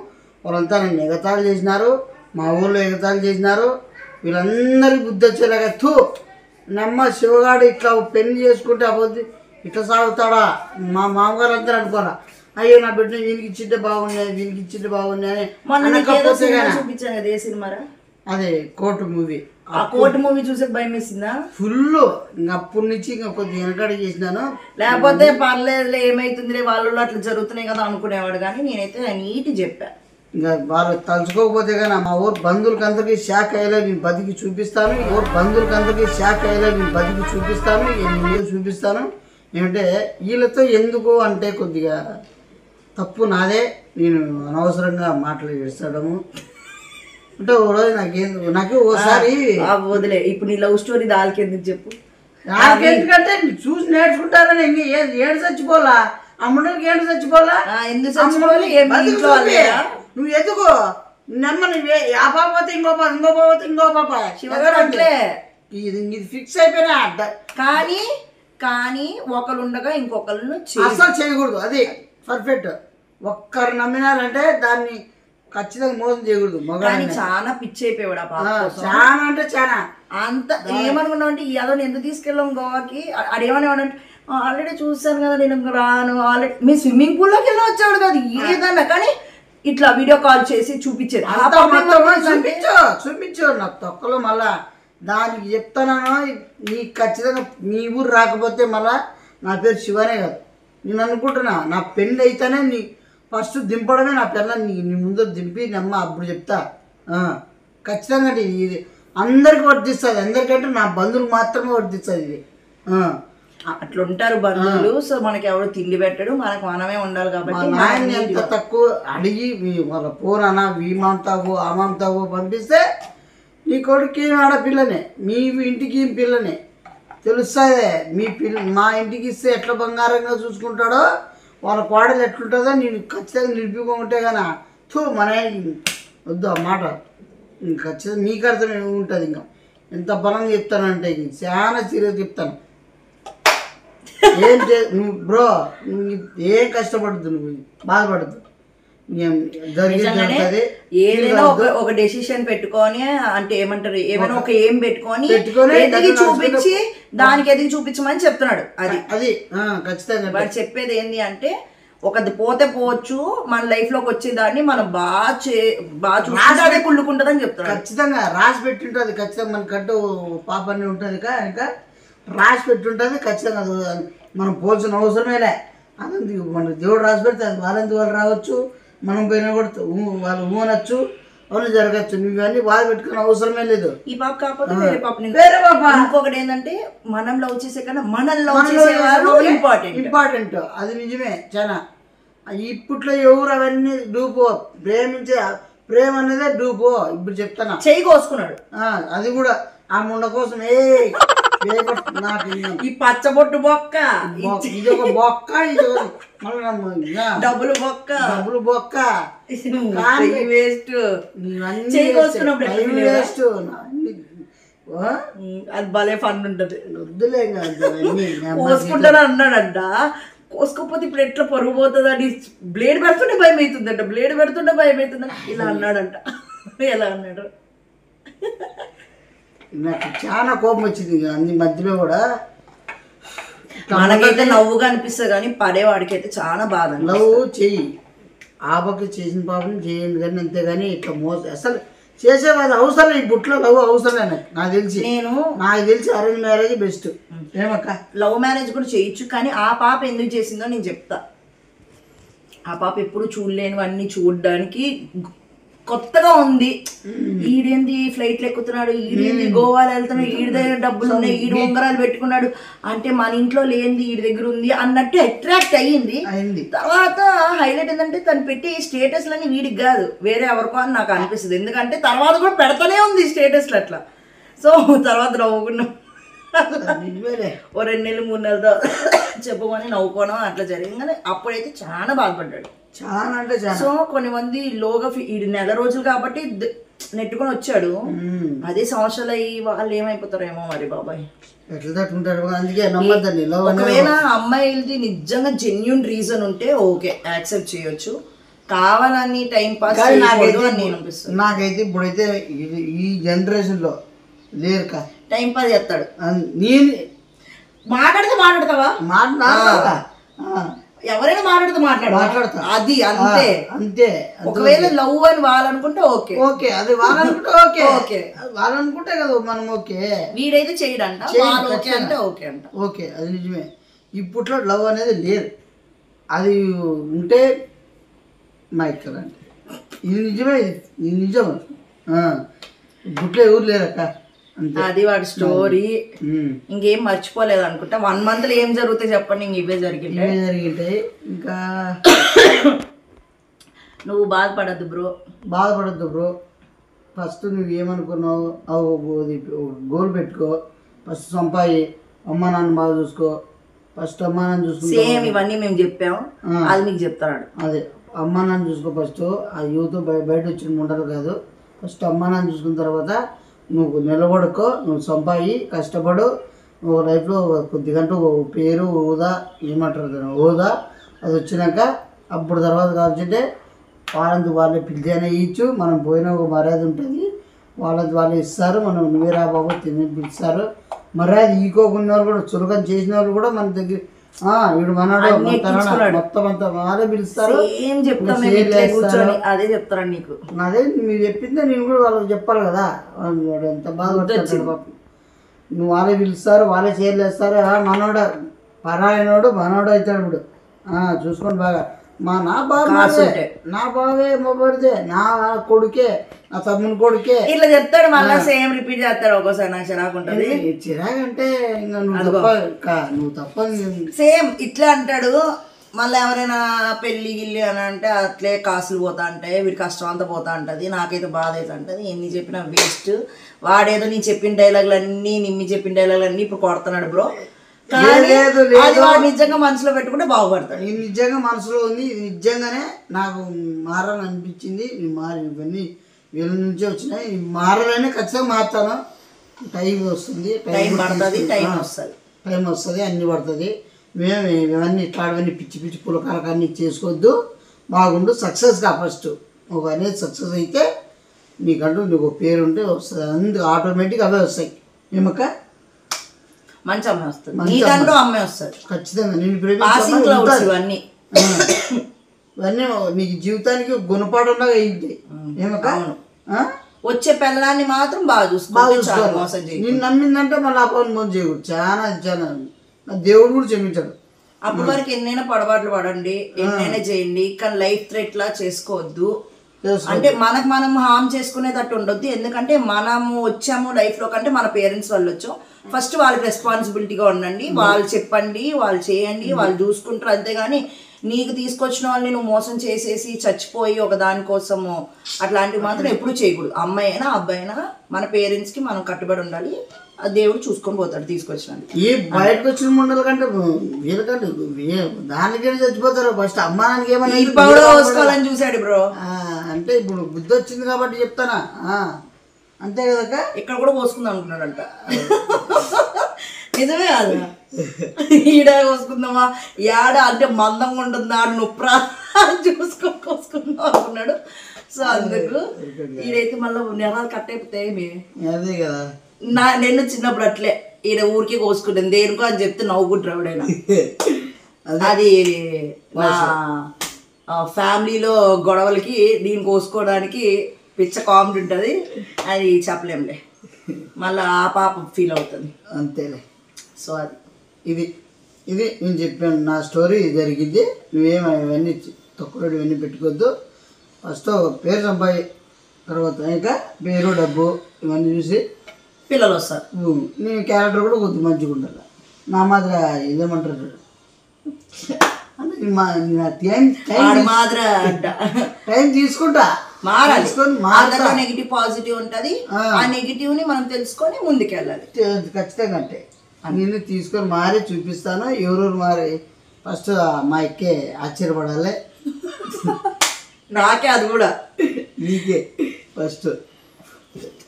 వాళ్ళంతా నన్ను ఎగతాళి చేసినారు, మా ఊళ్ళో ఎగతాళి చేసినారు. వీళ్ళందరికీ బుద్ధి వచ్చేలాగా నమ్మ శివగాడు ఇట్లా పెళ్లి చేసుకుంటే అబద్ధి ఇట్లా సాగుతాడా మా మామగారు అంతా అనుకోరా. అయ్యో నా బిడ్డ వీనికి ఇచ్చింటే బాగున్నాయి, వీనికి ఇచ్చింటే బాగున్నాయి. అదే కోర్టు మూవీ. ఆ కోర్టు మూవీ చూసే భయం వేసిందా? ఫుల్. ఇంకా అప్పటి నుంచి ఇంకా కొద్దిగా వెనకాడ చేసినాను. లేకపోతే పర్లేదులే ఏమైతుందిలే వాళ్ళు అట్లా జరుగుతున్నాయి కదా అనుకునేవాడు. కానీ నేనైతే నీట్ చెప్పా. ఇంకా వాళ్ళు తలుచుకోకపోతే కానీ మా ఊరు బంధువులకి అందరికీ షాక్ అయ్యేలా నేను బతికి చూపిస్తాను. ఊరు బంధువులకి అందరికీ షాక్ అయ్యేలా నేను బతికి చూపిస్తాను. నేను చూపిస్తాను. ఏమంటే వీళ్ళతో ఎందుకు అంటే కొద్దిగా తప్పు నాదే. నేను అనవసరంగా మాటలు ఏడ్చడము అంటే ఒకరోజు నాకు ఒకసారి వదిలే. ఇప్పుడు నీ లవ్ స్టోరీ దాల్కెందుకు చెప్పు. ఎందుకంటే చూసి నేర్చుకుంటారని ఏడు చచ్చిపోలా, అమ్మడానికి ఏడు చచ్చిపోలా, ఎందుకు చచ్చిపోవాలి? నువ్వు ఎందుకు నమ్మ నువ్వే ఆ పాప ఇంకో పాప ఇంకో పాప ఇంకో పాప శివగారు అట్లే ఇది ఫిక్స్ అయిపోయినా. కానీ ఒకళ్ళు ఉండగా ఇంకొకళ్ళు అసలు చేయకూడదు. అది పర్ఫెక్ట్. ఒక్కరు నమ్మినారంటే దాన్ని ఖచ్చితంగా మోసం చేయకూడదు. మగాని చాలా పిచ్చి అయిపోయాడు ఆ పాప. చాలా అంటే చాలా అంత ఏమనుకున్నావు అంటే ఈ అదోని ఎందుకు తీసుకెళ్ళాం గోవాకి? అడేమనేవాడంటే ఆల్రెడీ చూసాను కదా నేను ఇంక రాను, ఆల్రెడీ మీ స్విమ్మింగ్ పూల్లోకి వెళ్ళి వచ్చాడు కదా ఏదన్నా, కానీ ఇట్లా వీడియో కాల్ చేసి చూపించేది. చూపించు నాకు తొక్కలో మళ్ళా దానికి చెప్తాను. నీకు ఖచ్చితంగా మీ ఊరు రాకపోతే మళ్ళా నా పేరు శివనే కాదు. నేను అనుకుంటున్నా నా పెళ్ళి అయితేనే నీ ఫస్ట్ దింపడమే నా పిల్లల్ని నీ ముందు దింపి నమ్మ అప్పుడు చెప్తా. ఖచ్చితంగా ఇది అందరికి వర్తిస్తుంది, అందరికంటే నా బంధువులు మాత్రమే వర్తిస్తుంది ఇది. అట్లుంటారు బంధువులు. సో మనకి ఎవరు తిండి పెట్టడు, మనకు మనమే ఉండాలి కాబట్టి నాయన్ని ఎంత తక్కువ అడిగి వాళ్ళ పోరానా వీమంతావో ఆమంతావో పంపిస్తే నీ కొడుకు ఆడపిల్లనే, మీ ఇంటికి పిల్లనే తెలుస్తుంది. మీ మా ఇంటికి ఇస్తే ఎట్లా బంగారంగా చూసుకుంటాడో వాళ్ళ కోడలు ఎట్లుంటుందో నేను ఖచ్చితంగా నిలిపిపోకుంటే కానీ మన వద్దు ఆ మాట. ఖచ్చితంగా మీకు అర్థం ఉంటుంది. ఇంకా ఎంత బలంగా చెప్తానంటే చాలా సీరియస్ చెప్తాను. ఏం నువ్వు బ్రో నువ్వు ఏం కష్టపడద్దు, నువ్వు బాధపడద్దు. ఏదైనా ఒక డెసిషన్ పెట్టుకొని అంటే ఏమంటారు ఏమైనా ఒక ఏం పెట్టుకొని ఎదిగి చూపించి దానికి ఎదిగి చూపించమని చెప్తున్నాడు. అది ఖచ్చితంగా వాడు చెప్పేది ఏంటి అంటే ఒకది పోతే పోవచ్చు, మన లైఫ్ లోకి వచ్చే దాన్ని మనం బాగా చూసి కుళ్ళుకుంటుందని చెప్తున్నాడు. ఖచ్చితంగా రాసి పెట్టుంటది. ఖచ్చితంగా మనకంటూ పాపని ఉంటుంది ఇంకా రాసి పెట్టుంటది. ఖచ్చితంగా మనం పోల్చిన అవసరమేలే. అదంతా మన దేవుడు రాసి పెడితే అది వాళ్ళంతా వాళ్ళు రావచ్చు, మనం పోయినా కూడా వాళ్ళు ఊనొచ్చు, అవును జరగచ్చు. నువ్వు ఇవన్నీ బాధ పెట్టుకునే అవసరమే లేదు. ఈ పాప కాకపోతే వేరే పాప. ఇంకొకటి ఏంటంటే మనం లవ్ చేసే కన్నా మనల్ని లవ్ చేసే వాళ్ళు ఇంపార్టెంట్. అది నిజమే. చాలా ఇప్పట్లో ఎవరు అవన్నీ డూపో ప్రేమించే ప్రేమ అనేదే డూపో. ఇప్పుడు చెప్తాను చెయ్యి కోసుకున్నాడు అది కూడా ఆ ముండ కోసం. ఈ పచ్చబొట్టు బొక్క, ఇది ఒక బొక్క, ఇది డబ్బులు బొక్క వేస్ట్. వేస్ట్ అది భలే ఫన్ ఉంటది. వద్దులే కోసుకుంటాను అన్నాడంట. కోసుకోకపోతే ఇప్పుడు ఎట్లా పరుగు పోతుందని బ్లేడ్ పెడుతుంటే భయం అవుతుందంట, బ్లేడ్ పెడుతుంటే భయం అవుతుందని ఇలా అన్నాడంట. ఎలా అన్నాడు? నాకు చాలా కోపం వచ్చింది అన్ని మధ్యలో కూడా. మనకైతే నవ్వుగా అనిపిస్తుంది కానీ పడేవాడికి అయితే చాలా బాధ. లవ్ చెయ్యి, ఆపకి చేసిన పాపని చేయండి కానీ అంతేగాని ఇట్లా అసలు చేసేవాళ్ళు అవసరం. ఈ బుట్లో లవ్ అవసరం నాకు తెలిసి అరేంజ్ మ్యారేజ్ బెస్ట్. ఏమక్క లవ్ మ్యారేజ్ కూడా చేయొచ్చు, కానీ ఆ పాప ఎందుకు చేసిందో నేను చెప్తా. ఆ పాప ఎప్పుడు చూడలేనివన్నీ చూడడానికి కొత్తగా ఉంది. ఈడేంది ఫ్లైట్లు ఎక్కుతున్నాడు, ఈడేంది గోవాలో వెళ్తున్నాడు, ఈడి దగ్గర డబ్బులు ఉన్నాయి, ఈడు ఉంగరాలు పెట్టుకున్నాడు అంటే మన ఇంట్లో లేనిది ఈడి దగ్గర ఉంది అన్నట్టు అట్రాక్ట్ అయ్యింది. తర్వాత హైలైట్ ఏంటంటే తను పెట్టి స్టేటస్లని వీడికి కాదు వేరే ఎవరికో అని నాకు అనిపిస్తుంది. ఎందుకంటే తర్వాత కూడా పెడతానే ఉంది స్టేటస్లు అట్లా. సో తర్వాత నవ్వుకున్నాం. ఓ 2 నెలలు 3 నెలలతో చెప్పమని నవ్వుకోవడం అట్లా జరిగింది. కానీ అప్పుడైతే చాలా బాధపడ్డాడు. చాలా అంటే చాలా. సో కొన్ని మంది లోగా ఇది నెల రోజులు కాబట్టి నెట్టుకొని వచ్చాడు. అదే సంవత్సరాలు అయ్యి వాళ్ళు ఏమైపోతారేమో మరి బాబాయ్. ఒకవేళ అమ్మాయిలది నిజంగా జెన్యూన్ రీజన్ ఉంటే ఓకే యాక్సెప్ట్ చేయొచ్చు. కావాలని టైం పాస్ నాకైతే ఇప్పుడైతే ఈ జనరేషన్ లో లేరు టైం పాస్ చేస్తాడు. నేను మాట్లాడతావా ఎవరైనా మాట్లాడతా అది అంతే అంతే. ఒకవేళ లవ్ అని వాళ్ళనుకుంటే ఓకే ఓకే, అది వాళ్ళనుకుంటే ఓకే ఓకే, వాళ్ళనుకుంటే కదా మనం ఓకే. వీడైతే చేయడంట ఓకే అంటే ఓకే అంట. ఓకే అది నిజమే. ఇప్పట్లో లవ్ అనేది లేదు. అది ఉంటే మా ఇక్కడ అంటే ఇది నిజమే, ఇది నిజం. ఇప్పట్లో ఎవరు లేరక్క. అది వాడి స్టోరీ. ఇంకేం మర్చిపోలేదు అనుకుంటా. 1 month లో ఏం జరుగుతాయి చెప్పండి. ఇంక ఇవే జరిగింటాయి. ఇంకా నువ్వు బాధపడద్దు బ్రో. ఫస్ట్ నువ్వు ఏమనుకున్నావు గోల్ పెట్టుకో. ఫస్ట్ సంపాయి, అమ్మ నాన్న బాగా చూసుకో. ఫస్ట్ అమ్మ నాన్న చూసుకో. సేమ్ ఇవన్నీ మేము చెప్పాము, అది మీకు చెప్తాడు. అదే అమ్మ నాన్న చూసుకో ఫస్ట్. ఆ యూత్ బయట వచ్చిన ముండలు కాదు. ఫస్ట్ అమ్మ నాన్న చూసుకున్న తర్వాత నువ్వు నిలబడుకో, నువ్వు సంపాయి, కష్టపడు. నువ్వు లైఫ్లో కొద్దిగంటూ పేరు హోదా ఏమంటారు హోదా అది వచ్చినాక అప్పుడు తర్వాత కావాల్సింటే వాళ్ళంతా వాళ్ళే పిలిచేనే ఇచ్చు. మనం పోయిన ఒక మర్యాద ఉంటుంది. వాళ్ళంతా వాళ్ళు ఇస్తారు. మనం నువ్వేరా బాబు తిని పిలుస్తారు. మర్యాద ఈకోకున్న వాళ్ళు కూడా చులకం చేసిన వాళ్ళు కూడా మన దగ్గర వీడు మనోడు మొత్తం అంతా వాళ్ళే పిలుస్తారు. అదే చెప్తారా నీకు? అదే మీరు చెప్పిందే నేను కూడా వాళ్ళకి చెప్పాలి కదా. వాడు ఎంత బాధపడతాడు పాపం. నువ్వు వాళ్ళే పిలుస్తారు, వాళ్ళే చీరలు వేస్తారు. మనోడ పరాయనోడు మనోడు అవుతాడు ఇప్పుడు. చూసుకోండి బాగా. నా బావే మొబడితే నా కొడుకే, నా తమ్ముని కొడుకే ఇట్లా చెప్తాడు. మళ్ళీ సేమ్ రిపీట్ చేస్తాడు. ఒక్కోసారి నాకు చిరాకు ఉంటుంది. చిరాకంటే ఇంకా నువ్వు తప్ప సేమ్ ఇట్లా అంటాడు. మళ్ళీ ఎవరైనా పెళ్ళి గిల్లి అని అంటే అట్లే కాసులు పోతా ఉంటాయి, వీడి కష్టం అంతా పోతా ఉంటుంది. నాకైతే బాధ అయితే ఉంటుంది. ఎన్ని చెప్పినా వేస్ట్. వాడేదో నేను చెప్పిన డైలాగులు అన్నీ, నిమ్మి చెప్పిన డైలాగులు అన్నీ ఇప్పుడు కొడుతున్నాడు బ్రో. నిజంగా మనసులో పెట్టుకుంటే బాగుపడతాడు. ఇది నిజంగా మనసులో ఉంది. నిజంగానే నాకు మారాలని అనిపించింది. ఇవన్నీ వీళ్ళ నుంచే వచ్చినాయి. మారాలనే ఖచ్చితంగా మారుతాను. టైం వస్తుంది, టైం పడుతుంది, టైం వస్తుంది, అన్నీ పడుతుంది. మేము ఇవన్నీ ఇట్లాంటివన్నీ పిచ్చి పిచ్చి పులకాలకన్నీ చేసుకోవద్దు. బాగుండు, సక్సెస్గా ఫస్ట్ ఒక అనేది సక్సెస్ అయితే నీకంటూ నీకు పేరు ఉంటే వస్తుంది. అందుకు ఆటోమేటిక్ అవే వస్తాయి. ఏమక్క మంచి అమ్మాయి వస్తుంది, నీకంటూ అమ్మాయి వస్తుంది ఖచ్చితంగా. నేను ఇవన్నీ ఇవన్నీ నీకు జీవితానికి గుణపాఠంగా అయింది. ఏమక్క వచ్చే పిల్లాన్ని మాత్రం బాగా చూసుకోవాలి. నేను నమ్మిందంటే మళ్ళీ ఆ పని మోసం చేయకూడదు. చాలా దేవుడు కూడా క్షమించాడు. అప్పటి వరకు ఎన్నైనా పొడబాట్లు పడండి, ఎన్నైనా చేయండి, కానీ లైఫ్ థ్రెట్ లా చేసుకోవద్దు. అంటే మనకు మనం హామ్ చేసుకునేటట్టు ఉండొద్దు. ఎందుకంటే మనము వచ్చాము లైఫ్ లో కంటే మన పేరెంట్స్ వాళ్ళు వచ్చాం. ఫస్ట్ వాళ్ళకి రెస్పాన్సిబిలిటీగా ఉండండి. వాళ్ళు చెప్పండి, వాళ్ళు చేయండి, వాళ్ళు చూసుకుంటారు. అంతేగాని నీకు తీసుకొచ్చిన వాళ్ళని నువ్వు మోసం చేసేసి చచ్చిపోయి ఒక దానికోసము అట్లాంటివి మాత్రం ఎప్పుడు చేయకూడదు. అమ్మాయి అయినా అబ్బాయి అయినా మన పేరెంట్స్ కి మనం కట్టుబడి ఉండాలి. ఆ దేవుడు చూసుకొని పోతాడు తీసుకొచ్చిన. ఈ బయటకు వచ్చిన ముండల కంటే వీళ్ళకంటే దానికైనా చచ్చిపోతారు. ఫస్ట్ అమ్మానానికి ఏమని చూసాడు బ్రో. అంటే ఇప్పుడు బుద్ధి వచ్చింది కాబట్టి చెప్తానా. అంతే కదా. ఇక్కడ కూడా పోసుకుందాం అనుకున్నాడంట. నిజమే కాదు. ఈడ కోసుకుందామా, యాడ అంటే మందంగా ఉంటుంది, ఆడు నొప్పరా చూసుకొని కోసుకుందాం అనుకున్నాడు. సో అందుకు ఈడైతే మళ్ళీ నెలలు కట్ అయిపోతాయి. అదే కదా. నేను చిన్నప్పుడు అట్లే ఈడ ఊరికే కోసుకుంటాను దేనికో అని చెప్తే నవ్వుకుంటారు ఎవడైనా. అది నా ఫ్యామిలీలో గొడవలకి దీన్ని కోసుకోవడానికి పిచ్చ కామెడీ ఉంటుంది. అది చెప్పలేంలే, మళ్ళీ ఆ పాప ఫీల్ అవుతుంది. అంతేలే. సో అది ఇది నేను చెప్పాను. నా స్టోరీ జరిగింది. నువ్వేమో ఇవన్నీ తక్కువ ఇవన్నీ పెట్టుకోవద్దు. ఫస్ట్ పేరు సంపాయి, తర్వాత ఇంకా పేరు డబ్బు ఇవన్నీ చూసి పిల్లలు వస్తారు. నీ క్యారెక్టర్ కూడా కొద్దిగా మంచిగా ఉండాలి. నా మాదిరి ఇదేమంటారు టైం తీసుకుంటా. మారాలి. నెగిటివ్ పాజిటివ్ ఉంటది. ఆ నెగిటివ్ ని మనం తెలుసుకొని ముందుకెళ్ళాలి ఖచ్చితంగా. అంటే నేను తీసుకొని మారి చూపిస్తాను. ఎవరెవరు మారి ఫస్ట్ మా ఎక్కే ఆశ్చర్యపడాలి. నాకే అది కూడా నీకే ఫస్ట్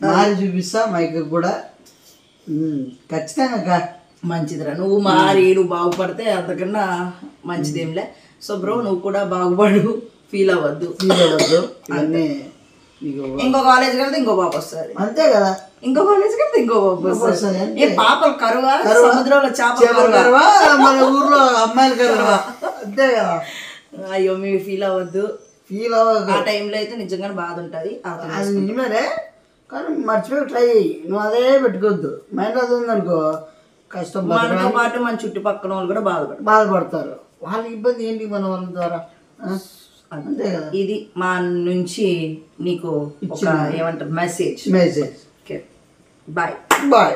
మారి చూపిస్తా. మైక్ కూడా ఖచ్చితంగా మంచిదిరా. నువ్వు మారి నువ్వు బాగుపడితే అంతకన్నా మంచిదేంలే. సో బ్రో నువ్వు కూడా బాగుపడు, ఫీల్ అవ్వద్దు. అన్నీ ఇంకో కాలేజ్ వెళ్తే ఇంకో పాప వస్తుంది. అంతే కదా. ఇంకో కాలేజ్ వెళ్తే ఇంకో పాప వస్తుంది. ఏ పాపలు కరువా? సముద్రంలో చేపలు కరువా, మన ఊర్లో అమ్మాయిలు కరువా? అంతే కదా. అయ్యో మీరు ఫీల్ అవ్వద్దు. ఫీల్ అవ్వద్దు. ఆ టైంలో అయితే నిజంగానే బాధ ఉంటుంది. అది నిజమేనే, కానీ మర్చిపోయి ట్రై చేయి. నువ్వు అదే పెట్టుకోవద్దు. మైండ్ అది ఉందనుకో కష్టం. మనతో పాటు మన చుట్టుపక్కల వాళ్ళు కూడా బాధపడతారు. వాళ్ళకి ఇబ్బంది ఏంటి మన వాళ్ళ ద్వారా. అంతే కదా. ఇది మా నుంచి నీకు ఏమంటారు మెసేజ్. Okay bye.